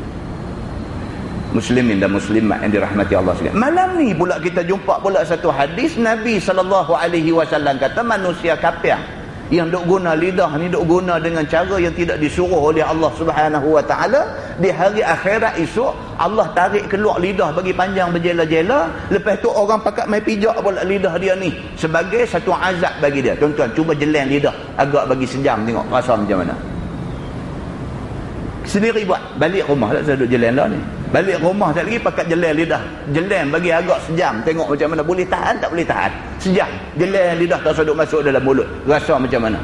Muslimin dan muslimat yang dirahmati Allah sekalian. Malam ni pula kita jumpa pula satu hadis Nabi SAW kata manusia kafir yang duk guna lidah ni, duk guna dengan cara yang tidak disuruh oleh Allah Subhanahu wa taala, di hari akhirat esok Allah tarik keluar lidah bagi panjang berjela-jela, lepas tu orang pakat mai pijak pula lidah dia ni sebagai satu azab bagi dia. Tuan-tuan cuba jelan lidah agak bagi sejam, tengok rasa macam mana. Sendiri buat, balik rumah tak saya duk jelan dah ni. Balik rumah tak lagi pakat jelan lidah. Jelan bagi agak sejam, tengok macam mana, boleh tahan tak boleh tahan. Sejam jelan lidah tak seduk masuk dalam mulut, rasa macam mana.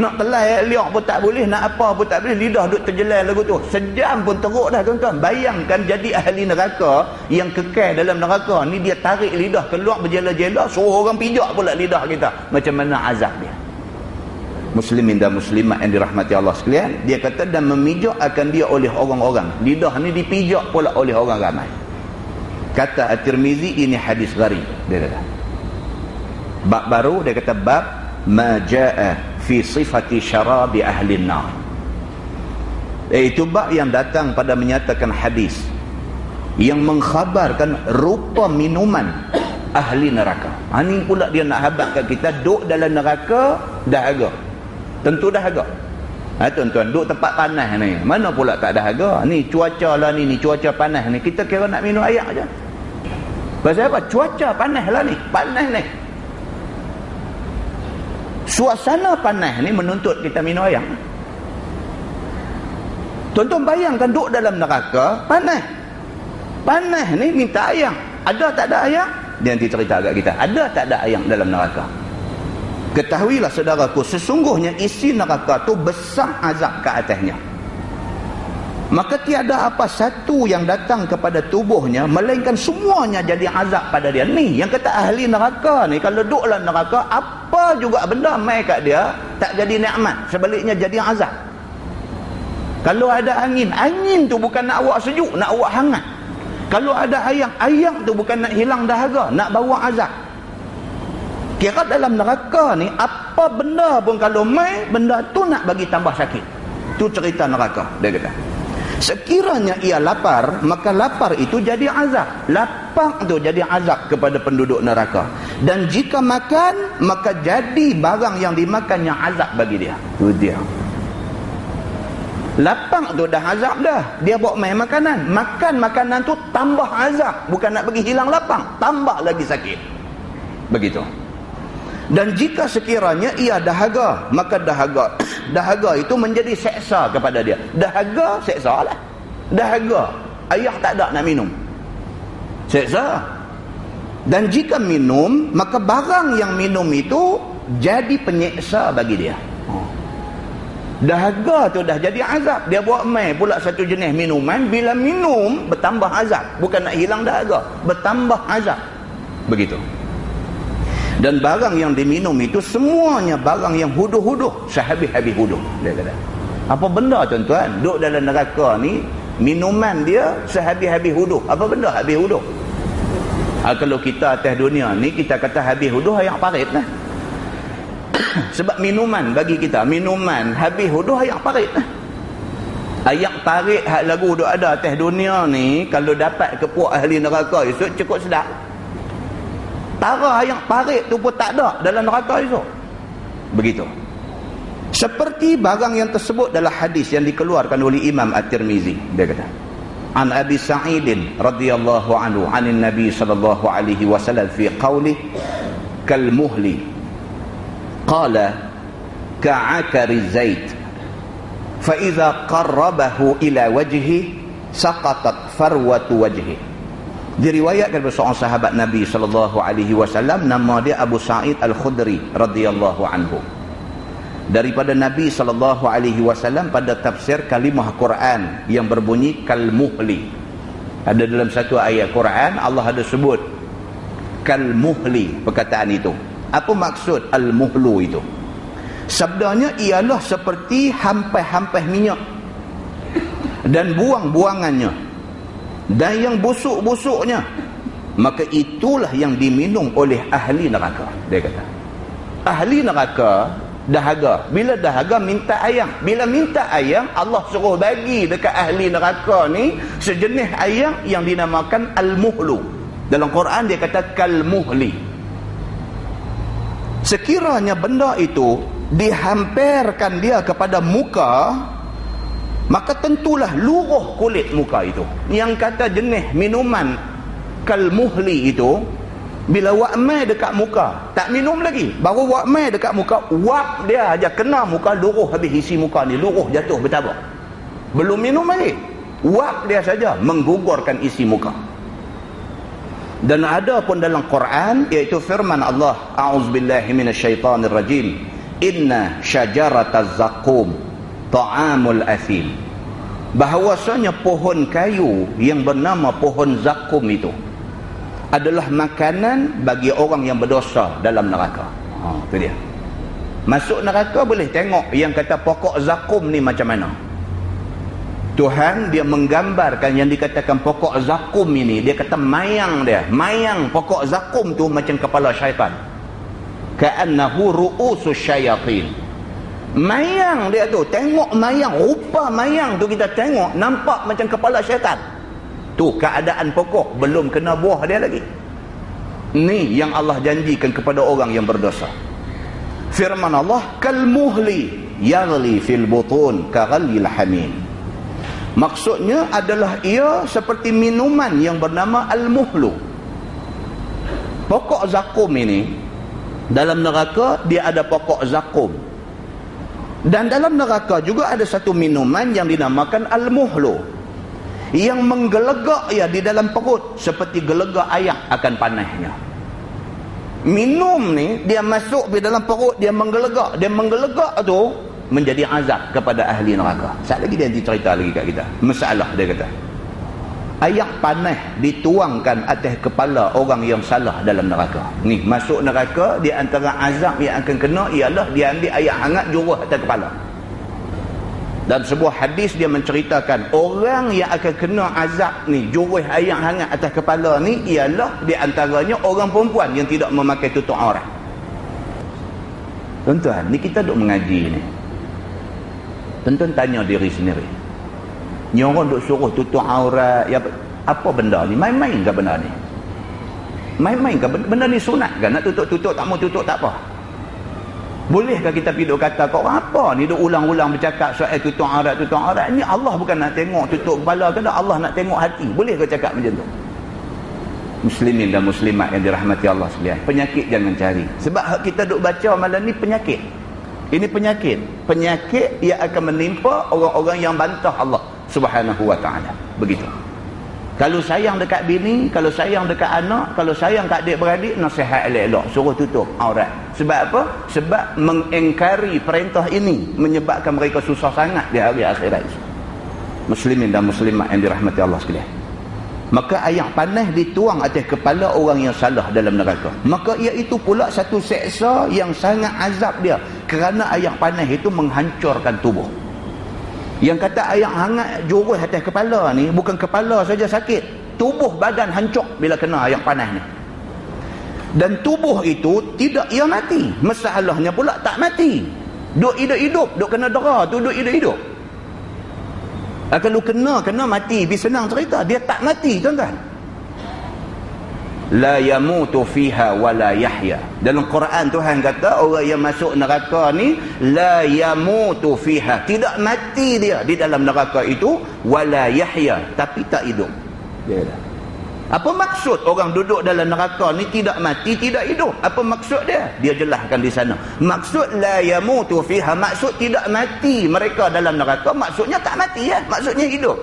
Nak telai liak pun tak boleh, nak apa pun tak boleh, lidah duk terjelan lagu tu. Sejam pun teruk dah tuan-tuan. Bayangkan jadi ahli neraka yang kekal dalam neraka ni, dia tarik lidah keluar berjela-jela, suruh orang pijak pula lidah kita. Macam mana azab dia. Muslimin dan muslimat yang dirahmati Allah sekalian, dia kata dan memijak akan dia oleh orang-orang. Lidah ni dipijak pula oleh orang ramai. Kata At-Tirmizi, ini hadis gharib. Dia kata bab baru, dia kata bab ma jaa fi sifati syarabi ahli an-nar. Itu bab yang datang pada menyatakan hadis yang mengkhabarkan rupa minuman ahli neraka. Ini pula dia nak habaqkan kita duduk dalam neraka dahaga. Tentu dahaga. Tuan-tuan, duduk tempat panas ni, mana pula tak dahaga. Ni cuaca lah ni cuaca panas ni, kita kira nak minum air aja. Pasal apa? Cuaca panas lah ni, panas ni. Suasana panas ni menuntut kita minum air. Tuan-tuan bayangkan duduk dalam neraka, panas. Panas ni minta air. Ada tak ada air? Dia nanti cerita agak kita. Ada tak ada air dalam neraka? Ketahuilah saudaraku, sesungguhnya isi neraka tu besar azab ke atasnya. Maka tiada apa satu yang datang kepada tubuhnya melainkan semuanya jadi azab pada dia. Ni yang kata ahli neraka ni, kalau duduk dalam neraka, apa juga benda mai kat dia tak jadi nikmat, sebaliknya jadi azab. Kalau ada angin, angin tu bukan nak awak sejuk, nak awak hangat. Kalau ada ayam, ayam tu bukan nak hilang dahaga, nak bawa azab. Kira dalam neraka ni, apa benda pun kalau mai, benda tu nak bagi tambah sakit. Tu cerita neraka, dia kata. Sekiranya ia lapar, maka lapar itu jadi azab. Lapar tu jadi azab kepada penduduk neraka. Dan jika makan, maka jadi barang yang dimakannya azab bagi dia. Tu dia. Lapang tu dah azab dah. Dia bawa main makanan. Makan makanan tu tambah azab. Bukan nak bagi hilang lapang, tambah lagi sakit. Begitu. Dan jika sekiranya ia dahaga, maka dahaga itu menjadi seksa kepada dia. Dahaga, seksa lah. Dahaga, ayah tak ada nak minum, seksa. Dan jika minum, maka barang yang minum itu jadi penyeksa bagi dia. Dahaga tu dah jadi azab. Dia buat mai pula satu jenis minuman, bila minum bertambah azab. Bukan nak hilang dahaga, bertambah azab. Begitu. Dan barang yang diminum itu semuanya barang yang huduh-huduh, sehabis-habis huduh, dia kata. Apa benda tuan-tuan? Duduk dalam neraka ni, minuman dia sehabis-habis huduh. Apa benda habis huduh? Kalau kita atas dunia ni, kita kata habis huduh ayak parit lah. Sebab minuman bagi kita, minuman habis huduh ayak parit lah. Ayak parit hak lagu duk ada atas dunia ni, kalau dapat kepuk ahli neraka esok cukup sedap. Tara ayak parit tu pun tak ada dalam neraka esok. Begitu. Seperti barang yang tersebut dalam hadis yang dikeluarkan oleh Imam At-Tirmizi, dia kata, an Abi Sa'id radhiyallahu anhu anin Nabi sallallahu alaihi wasallam fi qawli kal muhli qala ka'akari zait fa idza qarrabahu ila wajhi saqatat farwatu wajhi. Diriwayatkan oleh seorang sahabat Nabi sallallahu alaihi wasallam, nama dia Abu Sa'id Al-Khudri radhiyallahu anhu. daripada Nabi SAW pada tafsir kalimah Quran yang berbunyi kalmuhli. Ada dalam satu ayat Quran Allah ada sebut kalmuhli, perkataan itu. Apa maksud al-muhlu itu? Sabdanya ialah seperti hampah-hampah minyak dan buang-buangannya dan yang busuk-busuknya, maka itulah yang diminum oleh ahli neraka. Dia kata ahli neraka dahaga. Bila dahaga minta ayam. Bila minta ayam, Allah suruh bagi dekat ahli neraka ni sejenis ayam yang dinamakan al-muhlu. Dalam Quran dia kata kalmuhli. Sekiranya benda itu dihamparkan dia kepada muka, maka tentulah luruh kulit muka itu. Yang kata jenis minuman kalmuhli itu, bila wakmai dekat muka, tak minum lagi, baru wakmai dekat muka, wak dia aja kena muka, luruh habis isi muka ni, luruh jatuh bertabak. Belum minum lagi, wak dia saja menggugurkan isi muka. Dan ada pun dalam Quran, iaitu firman Allah, a'udzubillahi minasyaitanirrajim, inna syajarataz zakum ta'amul athim. Bahawasanya pohon kayu yang bernama pohon zakum itu adalah makanan bagi orang yang berdosa dalam neraka. Itu dia. Masuk neraka boleh tengok yang kata pokok zakum ni macam mana. Tuhan dia menggambarkan yang dikatakan pokok zakum ini, dia kata mayang dia. Mayang pokok zakum tu macam kepala syaitan. Ka'annahu ru'usus syayatin. Mayang dia tu, tengok mayang, rupa mayang tu kita tengok nampak macam kepala syaitan. Tu keadaan pokok, belum kena buah dia lagi. Ni yang Allah janjikan kepada orang yang berdosa. Firman Allah, kalmuhli yaghli fil butun kaghalil hamim. Maksudnya adalah ia seperti minuman yang bernama al-muhlu. Pokok zakum ini, dalam neraka dia ada pokok zakum. Dan dalam neraka juga ada satu minuman yang dinamakan al-muhlu, yang menggelegak ya di dalam perut seperti gelegak ayak akan panasnya. Minum ni dia masuk di dalam perut, dia menggelegak. Dia menggelegak tu menjadi azab kepada ahli neraka. Sekali lagi dia cerita lagi kat kita masalah. Dia kata ayak panas dituangkan atas kepala orang yang salah dalam neraka. Ni masuk neraka, di antara azab yang akan kena ialah dia ambil ayak hangat juruh atas kepala. Dalam sebuah hadis dia menceritakan orang yang akan kena azab ni, juruh ayak hangat atas kepala ni, ialah di antaranya orang perempuan yang tidak memakai tutup aurat. Tuan-tuan, ni kita duk mengaji ni. Tuan-tuan tanya diri sendiri. Ni orang duk suruh tutup aurat, ya, apa benda ni? Main-main ke benda ni? Main-main ke benda ni? Sunat ke? Nak tutup-tutup, tak mau tutup tak apa. Bolehkah kita pergi duk kata kau apa ni duk ulang-ulang bercakap soal tutup aurat, tutup aurat? Ni Allah bukan nak tengok tutup kepala ke, Allah nak tengok hati. Boleh ke cakap macam tu? Muslimin dan muslimat yang dirahmati Allah sekalian, penyakit jangan cari. Sebab kita duk baca malam ni penyakit. Ini penyakit. Penyakit yang akan menimpa orang-orang yang bantah Allah Subhanahu wa ta'ala. Begitu. Kalau sayang dekat bini, kalau sayang dekat anak, kalau sayang kat adik-beradik, nasihat elok-elok, suruh tutup aurat. Sebab apa? Sebab mengingkari perintah ini menyebabkan mereka susah sangat di hari akhirat. Muslimin dan muslimat yang dirahmati Allah sekalian. Maka ayak panas dituang atas kepala orang yang salah dalam neraka. Maka iaitu pula satu seksa yang sangat azab dia, kerana ayak panas itu menghancurkan tubuh. Yang kata ayak hangat juruh atas kepala ni, bukan kepala saja sakit, tubuh badan hancur bila kena ayak panas ni. Dan tubuh itu tidak ia mati. Masalahnya pula tak mati. Duk hidup-hidup, duk kena dera tu, duk hidup-hidup. Kalau kena mati, lebih senang cerita. Dia tak mati, tuan-tuan. La yamutu fiha wa la yahya. Dalam Quran Tuhan kata orang yang masuk neraka ni la yamutu fiha, tidak mati dia di dalam neraka itu, wa la yahya, tapi tak hidup. Dia kata. Apa maksud orang duduk dalam neraka ni tidak mati, tidak hidup? Apa maksud dia? Dia jelaskan di sana. Maksud la yamutu fiha, maksud tidak mati mereka dalam neraka, maksudnya tak mati ya, maksudnya hidup.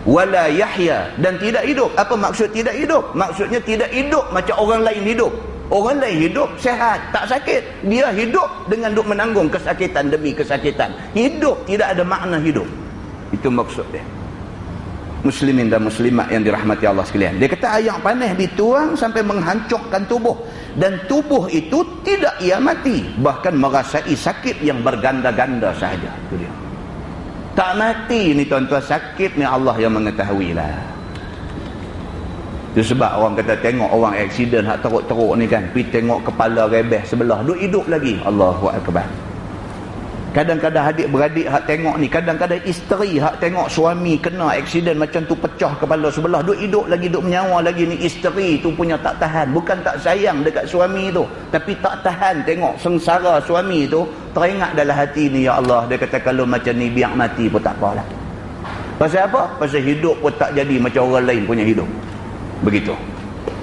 Wala yahya, dan tidak hidup. Apa maksud tidak hidup? Maksudnya tidak hidup macam orang lain hidup. Orang lain hidup sehat, tak sakit. Dia hidup dengan duk menanggung kesakitan demi kesakitan. Hidup tidak ada makna hidup. Itu maksud dia. Muslimin dan muslimat yang dirahmati Allah sekalian. Dia kata air panas dituang sampai menghancurkan tubuh. Dan tubuh itu tidak ia mati. Bahkan merasai sakit yang berganda-ganda sahaja. Itu dia. Tak mati ni tuan-tuan, sakit ni Allah yang mengetahui lah. Itu sebab orang kata tengok orang aksiden hak teruk-teruk ni kan, pergi tengok kepala rebeh sebelah, duk hidup lagi. Allahu Akbar. Kadang-kadang adik-beradik hak tengok ni, kadang-kadang isteri hak tengok suami kena aksiden macam tu, pecah kepala sebelah, duk hidup lagi, duk menyawa lagi. Ni isteri tu punya tak tahan, bukan tak sayang dekat suami tu, tapi tak tahan tengok sengsara suami tu. Teringat dalam hati ni, ya Allah, dia kata kalau macam ni biar mati pun tak apalah. Pasal apa? Pasal hidup pun tak jadi macam orang lain punya hidup. Begitu.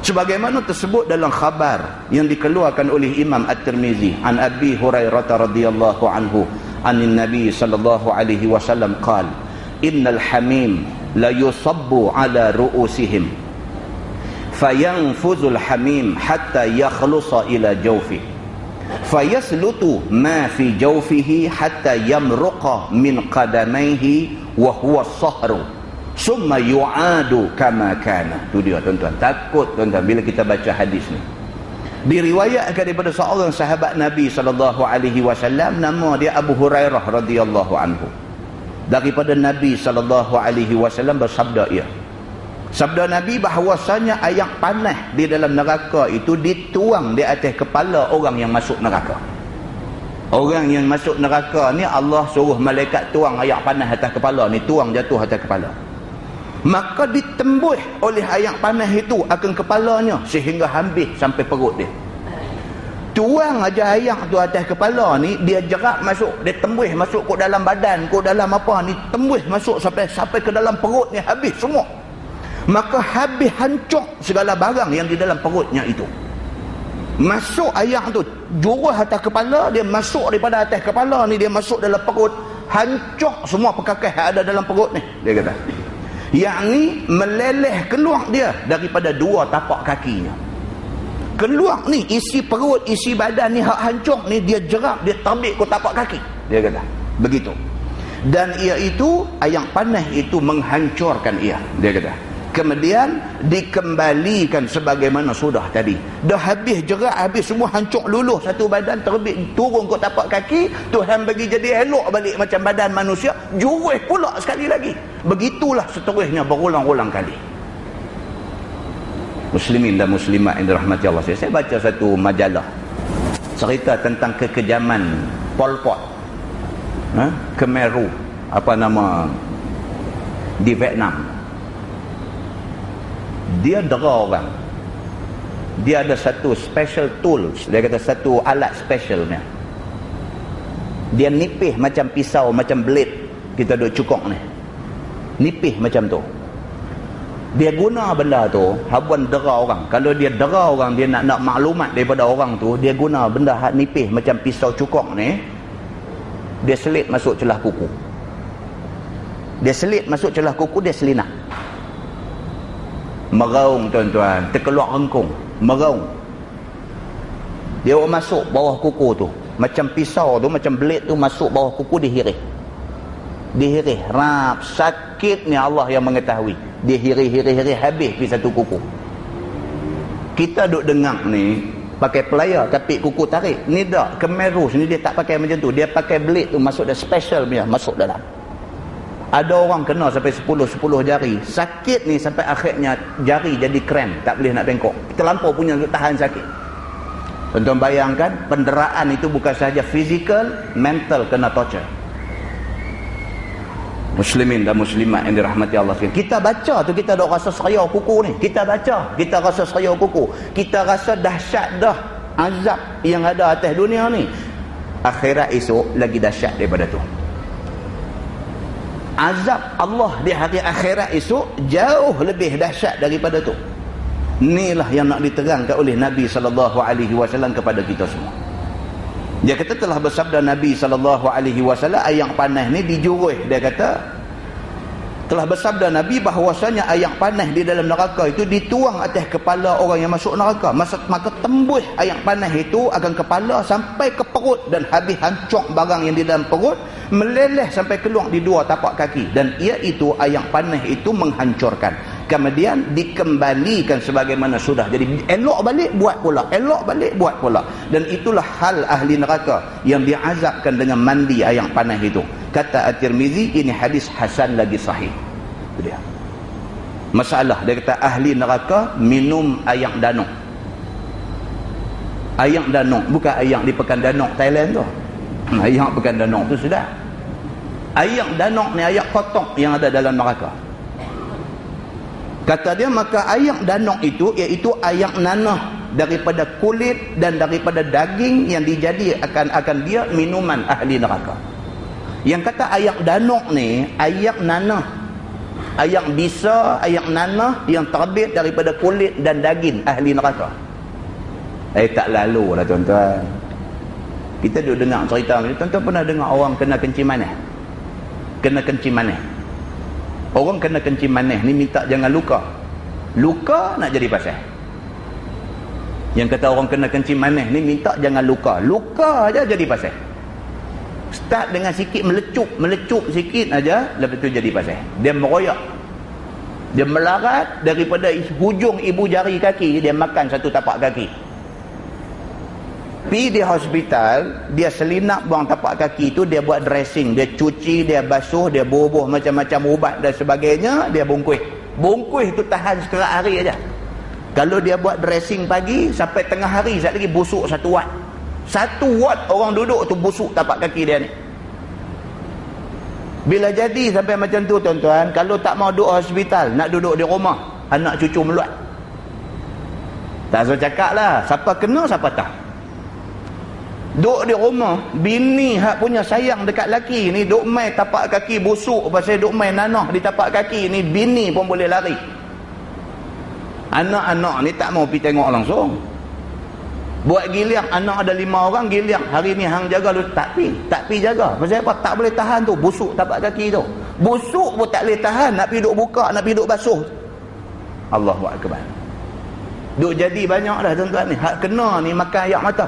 Sebagaimana tersebut dalam khabar yang dikeluarkan oleh Imam At-Tirmizi an Abi Hurairah radhiyallahu anhu anin Nabi sallallahu alaihi wasallam qala innal hamim la yusabbu ala ru'usihim fayanfuzul hamim hatta yakhlusa ila jawfi fayaslutu ma fi jawfihi hatta yamruqa min qadamayhi wa huwa as-sahru summa yu'adu kama kana. Itu dia tuan-tuan. Takut tuan-tuan bila kita baca hadis ni. Diriwayatkan daripada seorang sahabat Nabi SAW, nama dia Abu Hurairah radhiyallahu anhu. Daripada Nabi SAW bersabda ia. Sabda Nabi bahawasanya air panas di dalam neraka itu dituang di atas kepala orang yang masuk neraka. Orang yang masuk neraka ni Allah suruh malaikat tuang air panas atas kepala ni, tuang jatuh atas kepala. Maka ditembus oleh air panas itu akan kepalanya sehingga habis sampai perut dia. Tuang aja air tu atas kepala ni, dia jerak masuk, dia tembus masuk ke dalam badan, ke dalam apa ni, tembus masuk sampai ke dalam perut ni, habis semua. Maka habis hancur segala barang yang di dalam perutnya itu. Masuk air tu jurus atas kepala, dia masuk daripada atas kepala ni, dia masuk dalam perut, hancur semua perkakas yang ada dalam perut ni, dia kata. Yang ni meleleh keluar dia daripada dua tapak kakinya. Keluar ni isi perut, isi badan ni hak hancur ni, dia jerap, dia terbit ke tapak kaki, dia kata. Begitu. Dan ia itu, air panas itu menghancurkan ia, dia kata. Kemudian dikembalikan sebagaimana sudah tadi. Dah habis jerat, habis semua hancur luluh satu badan, terbit turun ke tapak kaki, Tuhan bagi jadi elok balik macam badan manusia, jurus pula sekali lagi. Begitulah seterusnya berulang-ulang kali. Muslimin dan muslimat yang dirahmati Allah, saya baca satu majalah cerita tentang kekejaman Pol Pot, Khmer Rouge, apa nama, di Vietnam. Dia dera orang. Dia ada satu special tools, dia kata satu alat specialnya. Dia nipih macam pisau, macam blade kita duk cukok ni, nipih macam tu. Dia guna benda tu habuan dera orang. Kalau dia dera orang, dia nak maklumat daripada orang tu, dia guna benda hak nipih macam pisau cukok ni, dia selit masuk celah kuku. Dia selit masuk celah kuku, dia selinak. Meraung tuan-tuan, terkeluar rengkung, meraung. Dia masuk bawah kuku tu, macam pisau tu, macam blade tu masuk bawah kuku, dihirih. Dihirih, rap, sakit ni Allah yang mengetahui. Dihirih, habis di satu kuku. Kita duk dengar ni pakai pelayar tapi kuku tarik. Ni tak, Khmer Rouge ni dia tak pakai macam tu. Dia pakai blade tu masuk, dah special punya, masuk dalam. Ada orang kena sampai 10 jari. Sakit ni sampai akhirnya jari jadi krem, tak boleh nak bengkok. Terlampau punya untuk tahan sakit. Tuan-tuan bayangkan, penderaan itu bukan sahaja fizikal, mental kena torture. Muslimin dan muslimat yang dirahmati Allah sekalian. Kita baca tu, kita dah rasa seraya kuku ni. Kita baca, kita rasa seraya kuku. Kita rasa dahsyat dah azab yang ada atas dunia ni. Akhirat esok lagi dahsyat daripada tu. Azab Allah di hari akhirat esok jauh lebih dahsyat daripada tu. Inilah yang nak diterangkan oleh Nabi SAW kepada kita semua. Dia kata telah bersabda Nabi SAW, air panas ni dijurus, dia kata Telah bersabda Nabi bahawasanya air panas di dalam neraka itu dituang atas kepala orang yang masuk neraka. Maka tembus air panas itu akan kepala sampai ke perut dan habis hancur barang yang di dalam perut, meleleh sampai keluar di dua tapak kaki. Dan iaitu air panas itu menghancurkan. Kemudian dikembalikan sebagaimana sudah. Jadi elok balik buat pula, elok balik buat pula. Dan itulah hal ahli neraka yang diazabkan dengan mandi air panas itu. Kata At-Tirmizi, ini hadis hasan lagi sahih. Itu dia. Masalah dia kata ahli neraka minum air danau. Air danau bukan air di Pekan Danau Thailand tu. Air Pekan Danau tu sudah. Air danau ni air kotor yang ada dalam neraka. Kata dia maka air danau itu iaitu air nanah daripada kulit dan daripada daging yang akan dia minuman ahli neraka. Yang kata air danau ni air nanah, air bisa, air nanah yang terbit daripada kulit dan daging ahli neraka. Tak lalu lah tuan-tuan. Kita duduk dengar cerita ni. Tuan-tuan pernah dengar orang kena kencing manis? Kena kencing manis. Orang kena kencing manis ni minta jangan luka. Luka nak jadi pasal. Yang kata orang kena kencing manis ni minta jangan luka. Luka aja jadi pasal. Start dengan sikit melecup sikit aja, lepas tu jadi pasal. Dia meroyak. Dia melarat daripada hujung ibu jari kaki, dia makan satu tapak kaki. Pergi di hospital, dia selinap buang tapak kaki tu, dia buat dressing, dia cuci, dia basuh, dia bubuh macam-macam ubat dan sebagainya, dia bungkus. Bungkus tu tahan setengah hari aja. Kalau dia buat dressing pagi sampai tengah hari, sekali lagi busuk satu watt. Satu watt orang duduk tu busuk tapak kaki dia ni. Bila jadi sampai macam tu tuan-tuan, kalau tak mau duduk hospital, nak duduk di rumah, anak cucu meluat. Tak usah cakap lah, siapa kena siapa tak. Duduk di rumah, bini hak punya sayang dekat laki ni, duduk main tapak kaki busuk pasal duduk main nanah di tapak kaki ni, bini pun boleh lari. Anak-anak ni tak mau pergi tengok langsung. Buat giliang, anak ada 5 orang giliang. Hari ni hang jaga lu, tak pi jaga. Pasal apa? Tak boleh tahan tu, busuk tapak kaki tu. Busuk pun tak boleh tahan, nak pi duk buka, nak pi duk basuh. Allahu akbar. Duk jadi banyak dah tuan-tuan ni. Hak kena ni makan air mata.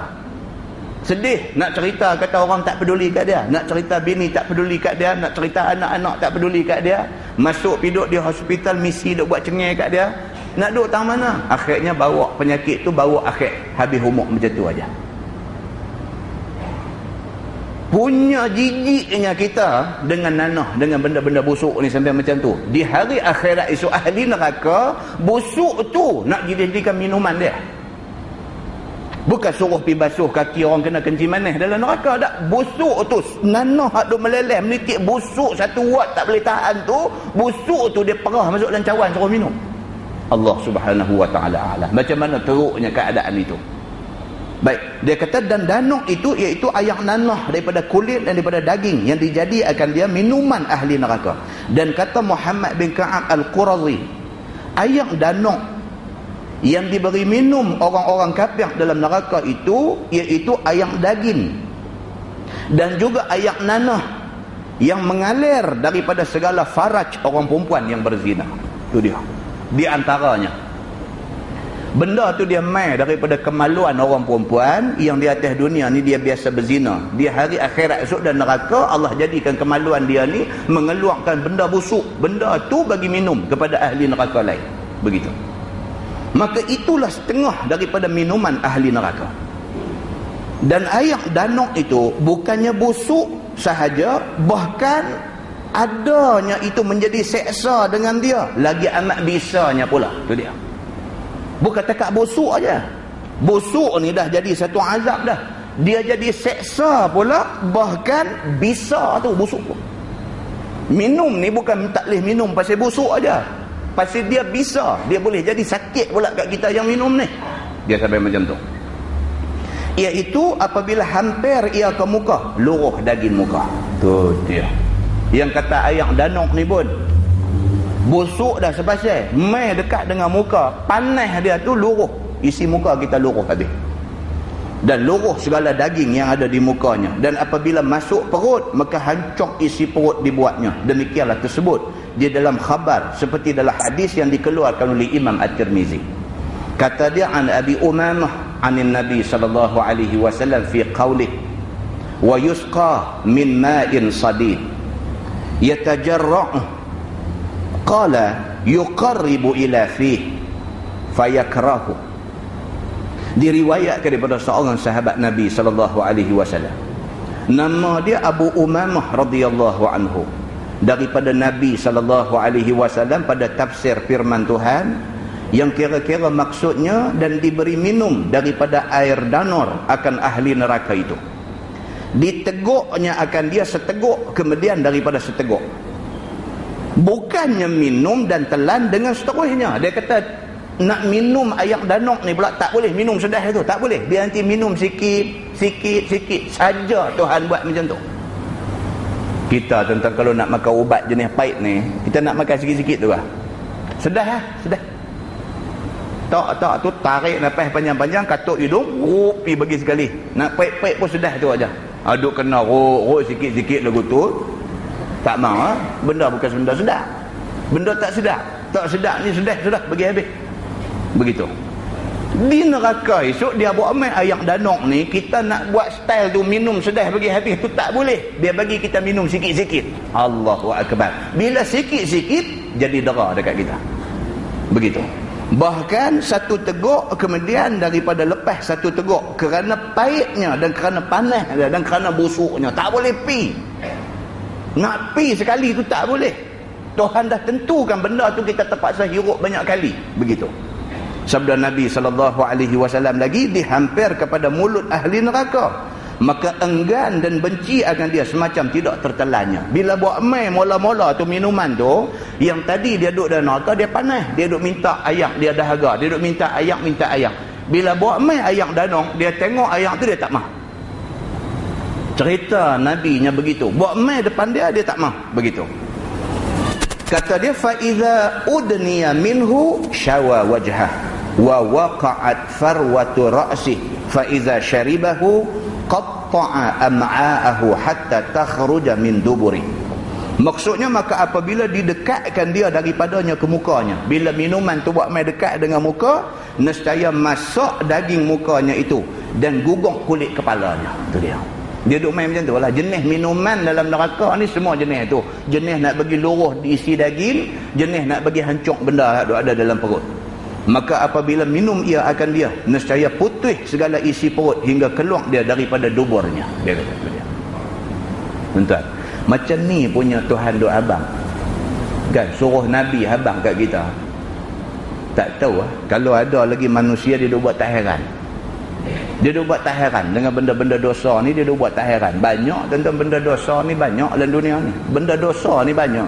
Sedih nak cerita kata orang tak peduli kat dia, nak cerita bini tak peduli kat dia, nak cerita anak-anak tak peduli kat dia. Masuk pi duk di hospital, misi duk buat cengeng kat dia. Nak duduk tang mana? Akhirnya bawa penyakit tu, bawa akhir habis umur macam tu aja. Punya jijiknya kita dengan nanah, dengan benda-benda busuk ni sampai macam tu. Di hari akhirat esok ahli neraka, busuk tu nak dijadikan minuman dia. Bukan suruh pi basuh kaki orang kena kencing manis dalam neraka tak. Busuk tu, nanah hak duk meleleh menitik busuk satu watt tak boleh tahan tu, busuk tu dia perah masuk dalam cawan suruh minum. Allah Subhanahu wa taala alam. Macam mana teruknya keadaan itu. Baik, dia kata dan danuk itu iaitu air nanah daripada kulit dan daripada daging yang dijadikan dia minuman ahli neraka. Dan kata Muhammad bin Ka'ab Al-Qurazi, air danuk yang diberi minum orang-orang kafir dalam neraka itu iaitu air daging dan juga air nanah yang mengalir daripada segala faraj orang perempuan yang berzina. Itu dia. Di antaranya benda tu dia mai daripada kemaluan orang perempuan yang di atas dunia ni dia biasa berzina. Di hari akhirat esok dan neraka Allah jadikan kemaluan dia ni mengeluarkan benda busuk. Benda tu bagi minum kepada ahli neraka lain. Begitu. Maka itulah setengah daripada minuman ahli neraka. Dan air danuk itu bukannya busuk sahaja, bahkan adanya itu menjadi seksa dengan dia, lagi amat bisanya pula. Itu dia. Bukan takat busuk aja. Busuk ni dah jadi satu azab dah. Dia jadi seksa pula, bahkan bisa tu busuk tu. Minum ni bukan tak boleh minum pasal busuk aja. Pasal dia bisa, dia boleh jadi sakit pula kat kita yang minum ni. Dia sampai macam tu. Iaitu apabila hampir ia ke muka, luruh daging muka. Tu dia. Yang kata air danuk ni pun busuk dah sepasal, mai dekat dengan muka, panas dia tu luruh, isi muka kita luruh habis. dan luruh segala daging yang ada di mukanya, dan apabila masuk perut maka hancur isi perut dibuatnya. Demikianlah tersebut di dalam khabar seperti dalam hadis yang dikeluarkan oleh Imam At-Tirmizi. Kata dia, an Abi Umamah anin Nabi sallallahu alaihi wasallam fi qaulih wa yusqa min ma'in sadid yatajarra'u qala yuqarribu ila fihi fayakrahu. Diriwayatkan daripada seorang sahabat Nabi sallallahu alaihi wasallam, nama dia Abu Umamah radhiyallahu anhu, daripada Nabi sallallahu alaihi wasallam pada tafsir firman Tuhan yang kira-kira maksudnya dan diberi minum daripada air danur akan ahli neraka itu. Diteguknya akan dia seteguk, kemudian daripada seteguk. Bukannya minum dan telan dengan seterusnya. Dia kata nak minum air danuk ni pula tak boleh minum sedah itu, tak boleh. Dia nanti minum sikit saja. Tuhan buat macam tu. Kita tentang kalau nak makan ubat jenis pahit ni, kita nak makan sikit-sikit tu lah. Sedah lah, sedah. Tak tu tarik nafas panjang-panjang, katuk hidung, pergi bagi sekali. Nak pahit-pahit pun sedah tu aja. Aduk kena rok sikit-sikit lagu tu. Tak mau, benda bukan benda sedap. Benda tak sedap. Tak sedap ni sedah sudah bagi habis. Begitu. Di neraka esok dia buat main air danuk ni, kita nak buat style tu minum sedah bagi habis tu tak boleh. Dia bagi kita minum sikit-sikit. Allahu akbar. Bila sikit-sikit jadi dera dekat kita. Begitu. Bahkan satu teguk kemudian daripada lepas satu teguk, kerana pahitnya dan kerana panas dan kerana busuknya tak boleh pi. Nak pi sekali tu tak boleh. Tuhan dah tentukan benda tu kita terpaksa hirup banyak kali. Begitu. Sabda Nabi SAW lagi, dihampir kepada mulut ahli neraka, maka enggan dan benci akan dia semacam tidak tertelannya. Bila buat main mula-mula tu minuman tu, yang tadi dia duduk dalam neraka dia panas, dia duduk minta ayak, dia dahaga, dia duduk minta ayak. Bila buat main ayak danong, dia tengok ayak tu dia tak mah. Cerita Nabi-nya begitu. Buat main depan dia tak mah. Begitu. Kata dia, fa iza udniya minhu syawa wajhah wa waqa'at farwatu ra'si fa iza syaribahu qatta'a am'a'ahu hatta takhruja min duburi. Maksudnya, maka apabila didekatkan dia daripadanya ke mukanya, bila minuman tu buat main dekat dengan muka, nescaya masuk daging mukanya itu dan gugur kulit kepalanya. Itu dia. Dia duk main macam tu lah. Jenis minuman dalam neraka ni semua jenis tu. Jenis nak bagi luruh diisi daging, jenis nak bagi hancur benda yang ada dalam perut. Maka apabila minum ia akan dia, nescaya putih segala isi perut hingga keluar dia daripada duburnya. Dia kata dia. Tuan-tuan, macam ni punya Tuhan duk abang. Kan suruh Nabi abang kat kita. Tak tahu lah. Kalau ada lagi manusia dia duk buat tak heran. Dia duk buat tak heran dengan benda-benda dosa ni, dia duk buat tak heran. Banyak tentang benda dosa ni, banyak dalam dunia ni. Benda dosa ni banyak.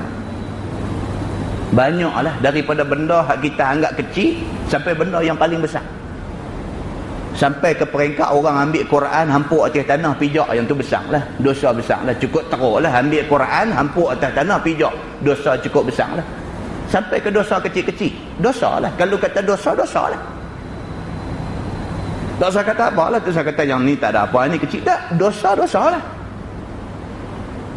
Banyaklah, daripada benda yang kita anggap kecil sampai benda yang paling besar. Sampai ke peringkat orang ambil Quran hampuk atas tanah pijak, yang tu besar lah. Dosa besar lah. Cukup teruk lah ambil Quran hampuk atas tanah pijak. Dosa cukup besar lah. Sampai ke dosa kecil-kecil. Dosa lah. Kalau kata dosa, dosa lah. Tak usah kata apa lah. Tak usah kata yang ni tak ada apa, ni kecil. Tak. Dosa-dosa lah.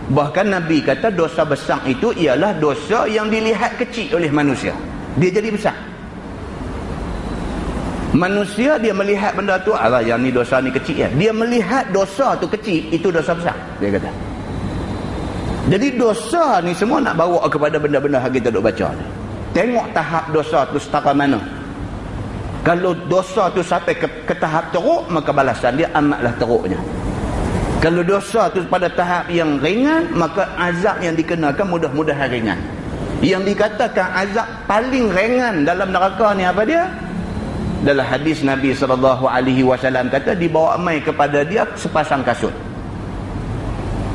Bahkan Nabi kata dosa besar itu ialah dosa yang dilihat kecil oleh manusia. Dia jadi besar. Manusia dia melihat benda tu, alah yang ni dosa ni kecil ya. Dia melihat dosa tu kecil, itu dosa besar. Dia kata. Jadi dosa ni semua nak bawa kepada benda-benda yang kita duk baca ni. Tengok tahap dosa tu setara mana. Kalau dosa tu sampai ke tahap teruk, maka balasan dia amatlah teruknya. Kalau dosa tu pada tahap yang ringan, maka azab yang dikenakan mudah-mudahan ringan. Yang dikatakan azab paling ringan dalam neraka ni apa dia? Dalam hadis Nabi SAW kata, dibawa mai kepada dia sepasang kasut.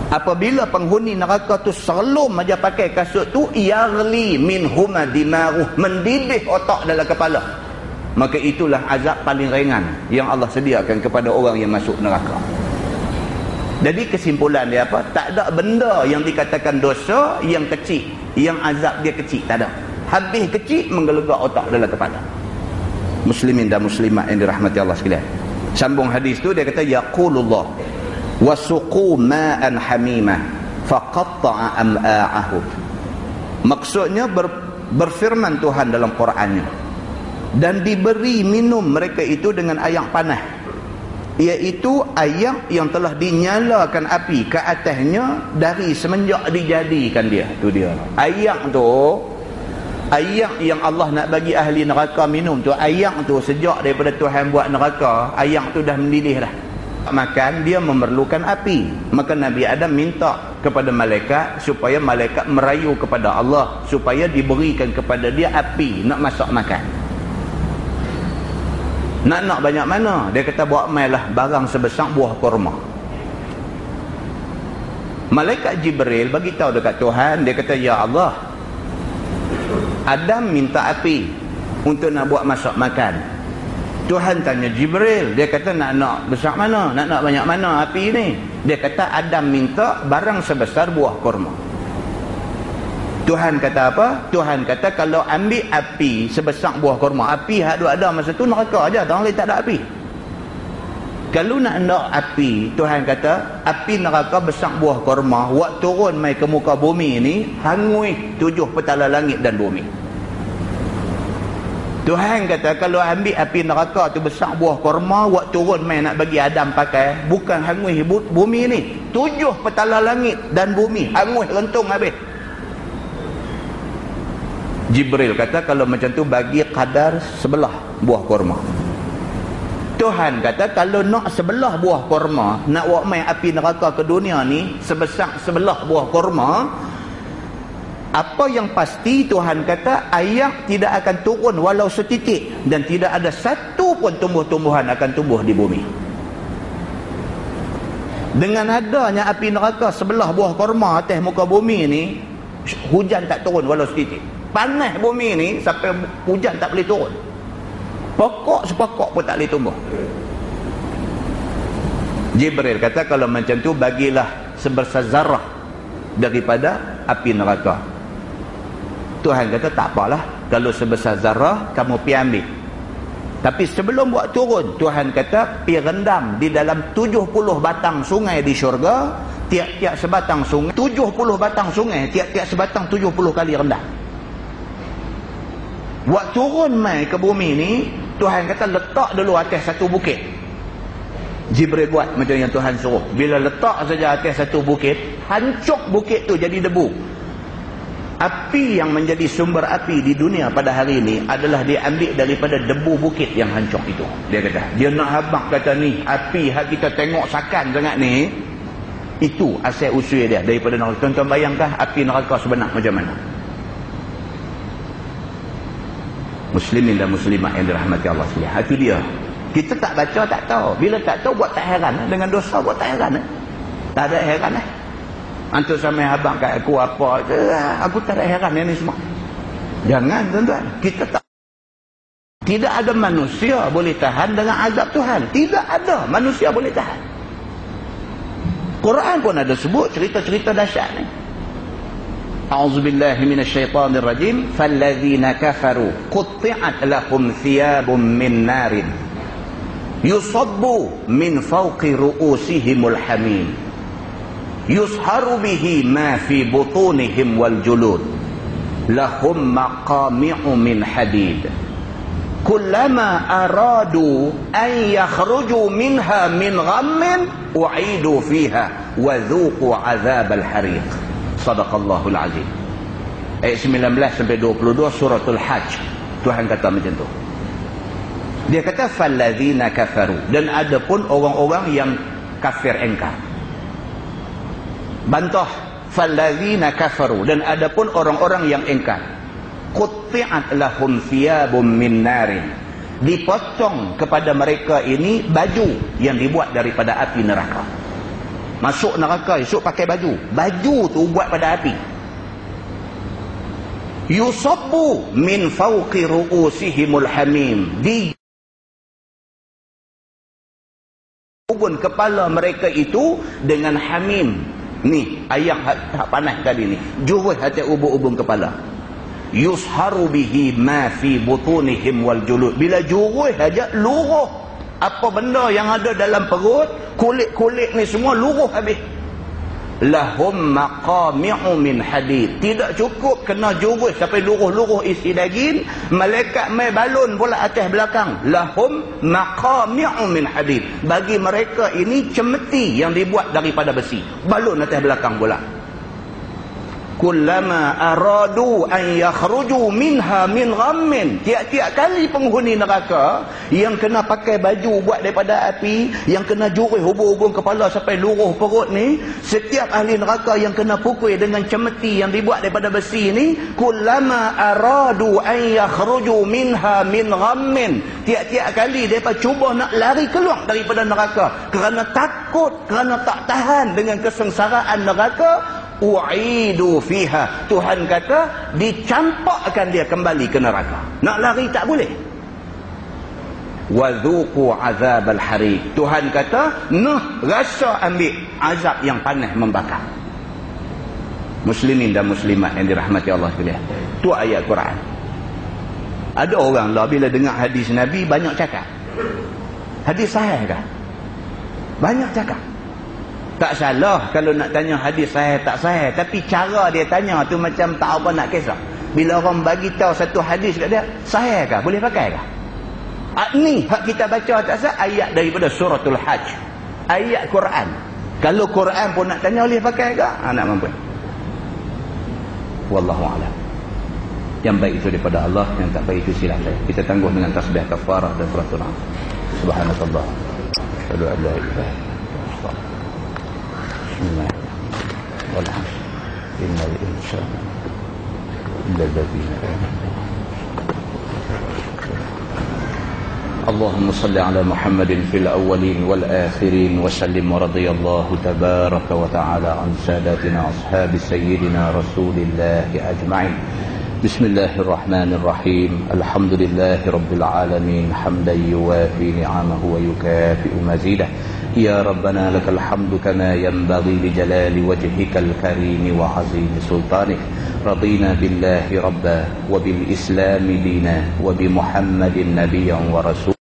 Apabila penghuni neraka tu serlum aja pakai kasut tu, yarli minhuma dimaruh, mendidih otak dalam kepala. Maka itulah azab paling ringan yang Allah sediakan kepada orang yang masuk neraka. Jadi kesimpulan dia apa? Tak ada benda yang dikatakan dosa yang kecil, yang azab dia kecil, tak ada. Habis kecil menggelegak otak dalam kepala. Muslimin dan muslimat yang dirahmati Allah sekalian. Sambung hadis tu dia kata yaqulullah wasuqu ma'an hamimah faqatta'a am'a'ahum. Maksudnya berfirman Tuhan dalam Qurannya, dan diberi minum mereka itu dengan air panas, iaitu air yang telah dinyalakan api ke atasnya dari semenjak dijadikan dia. Tu dia air tu, air yang Allah nak bagi ahli neraka minum tu, air tu sejak daripada Tuhan buat neraka, air tu dah mendidih dah. Makan dia memerlukan api, maka Nabi Adam minta kepada malaikat supaya malaikat merayu kepada Allah supaya diberikan kepada dia api nak masak makan. Nak banyak mana? Dia kata buat mailah barang sebesar buah kurma. Malaikat Jibril bagi tahu dekat Tuhan, dia kata ya Allah, Adam minta api untuk nak buat masak makan. Tuhan tanya Jibril, dia kata nak besar mana? Nak banyak mana api ni? Dia kata Adam minta barang sebesar buah kurma. Tuhan kata apa? Tuhan kata kalau ambil api sebesar buah kurma, api hak ada masa tu neraka aja, tak lain tak ada api. Kalau nak api, Tuhan kata api neraka besar buah kurma, wak turun mai ke muka bumi ni hangui 7 petala langit dan bumi. Tuhan kata kalau ambil api neraka tu besar buah kurma, wak turun mai nak bagi Adam pakai, bukan hangui bumi ni, 7 petala langit dan bumi hangui rentung habis. Jibril kata kalau macam tu bagi kadar sebelah buah kurma. Tuhan kata kalau nak sebelah buah kurma, nak wak mai api neraka ke dunia ni sebesar sebelah buah kurma, apa yang pasti Tuhan kata air tidak akan turun walau setitik, dan tidak ada satu pun tumbuh-tumbuhan akan tumbuh di bumi. Dengan adanya api neraka sebelah buah kurma atas muka bumi ni, hujan tak turun walau setitik. Panas bumi ni sampai hujan tak boleh turun, pokok sepokok pun tak boleh tumbuh. Jibril kata kalau macam tu bagilah sebesar zarah daripada api neraka. Tuhan kata tak apalah, kalau sebesar zarah kamu pi ambil, tapi sebelum buat turun, Tuhan kata pi rendam di dalam 70 batang sungai di syurga. Tiap-tiap sebatang sungai 70 batang sungai, tiap-tiap sebatang 70 kali rendam. Buat turun mai ke bumi ni, Tuhan kata letak dulu atas satu bukit. Jibril buat macam yang Tuhan suruh. Bila letak saja atas satu bukit, hancur bukit tu jadi debu. Api yang menjadi sumber api di dunia pada hari ini adalah diambil daripada debu bukit yang hancur itu. Dia kata, dia nak habaq kata ni, api yang kita tengok sakan sangat ni, itu asal usul dia daripada neraka. Tuan-tuan bayangkan api neraka sebenar macam mana? Muslimin dan muslimat yang dirahmati Allah sekalian. Itu dia. Kita tak baca tak tahu. Bila tak tahu buat tak heran. Dengan dosa buat tak heran. Tak ada heran. Antum sampai abang kat aku apa. Aku tak ada heran yang ni semua. Jangan tuan-tuan. Kita tak. Tidak ada manusia boleh tahan dengan azab Tuhan. Tidak ada manusia boleh tahan. Quran pun ada sebut cerita-cerita dahsyat ni. A'udzubillahi minasyaitanir rajim. Fallazina kafaru qutti'at lahum thiyabun min narin yusabbu min fawqi ru'usihimul hamim yusharu bihi ma fi butunihim wal julud lahum maqami'u min hadid kullama aradu an yakhruju minha min ghammin u'idu fiha wa dhuqu 'adzabal hariq. Sadaqallahul azim. Ayat 19 sampai 22 suratul Hajj. Tuhan kata macam tu. Dia kata fallazina kafaru, dan ada pun orang-orang yang kafir engkar. Bantah fallazina kafaru, dan ada pun orang-orang yang engkar. Qutti'at lahum thiyabun min narin. Dipotong kepada mereka ini baju yang dibuat daripada api neraka. Masuk neraka esok pakai baju. Baju tu buat pada api. Yusabbu min fawqi ru'usihimul hamim. Di ubun kepala mereka itu dengan hamim. Ni ayam tak panas tadi ni. Jurus hati ubun-ubun kepala. Yusharu bihi ma fi butunihim wal julud. Bila jurus aja luruh Apa benda yang ada dalam perut, kulit-kulit ni semua luruh habis. Lahum maqami'u min hadid. Tidak cukup kena jurus sampai luruh-luruh isi daging, malaikat mai balun pula atas belakang. Lahum maqami'u min hadid. Bagi mereka ini cemeti yang dibuat daripada besi, balun atas belakang pula. Kullama aradu an yakhruju minha min ghammin. Tiap-tiap kali penghuni neraka yang kena pakai baju buat daripada api, yang kena jurus hubung-hubung kepala sampai luruh perut ni, setiap ahli neraka yang kena pukul dengan cemeti yang dibuat daripada besi ni, kullama aradu an yakhruju minha min ghammin. Tiap-tiap kali mereka cuba nak lari keluar daripada neraka kerana takut, kerana tak tahan dengan kesengsaraan neraka, u'idu fiha. Tuhan kata dicampakkan dia kembali ke neraka. Nak lari tak boleh. Wadhuqu azabal hariq. Tuhan kata rasa ambil azab yang panas membakar. Muslimin dan muslimat yang dirahmati Allah sekalian, tu ayat Quran. Ada orang lah bila dengar hadis Nabi banyak cakap. Hadis sahih kan? Banyak cakap. Tak salah kalau nak tanya hadis sahih tak sahih, tapi cara dia tanya tu macam tak apa nak kisah. Bila orang bagi tahu satu hadis kat dia, sahih kah? Boleh pakai kah? Ni hak kita baca tak sah, ayat daripada suratul Hajj. Ayat Quran. Kalau Quran pun nak tanya boleh pakai kah? Nak mampu. Wallahu a'lam. Yang baik itu daripada Allah, yang tak baik itu silap saya. Kita tangguh dengan tasbih kafarah dan suratul An. Subhanallah. Asyhadu an la ilaha illallah. Bismillah. Walhamdulillah. Innal insana lilladzina amanu. اللهم صل على محمد في الأولين والآخرين وسلم ورضي الله تبارك وتعالى عن ساداتنا أصحاب سيدنا رسول الله أجمعين. بسم الله الرحمن الرحيم. الحمد لله رب العالمين حمدا يوافي نعمه ويكافئ مزيده. يا ربنا لك الحمد كما ينبغي لجلال وجهك الكريم وعظيم سلطانك. رضينا بالله ربا وبالإسلام دينا وبمحمد نبيا ورسولا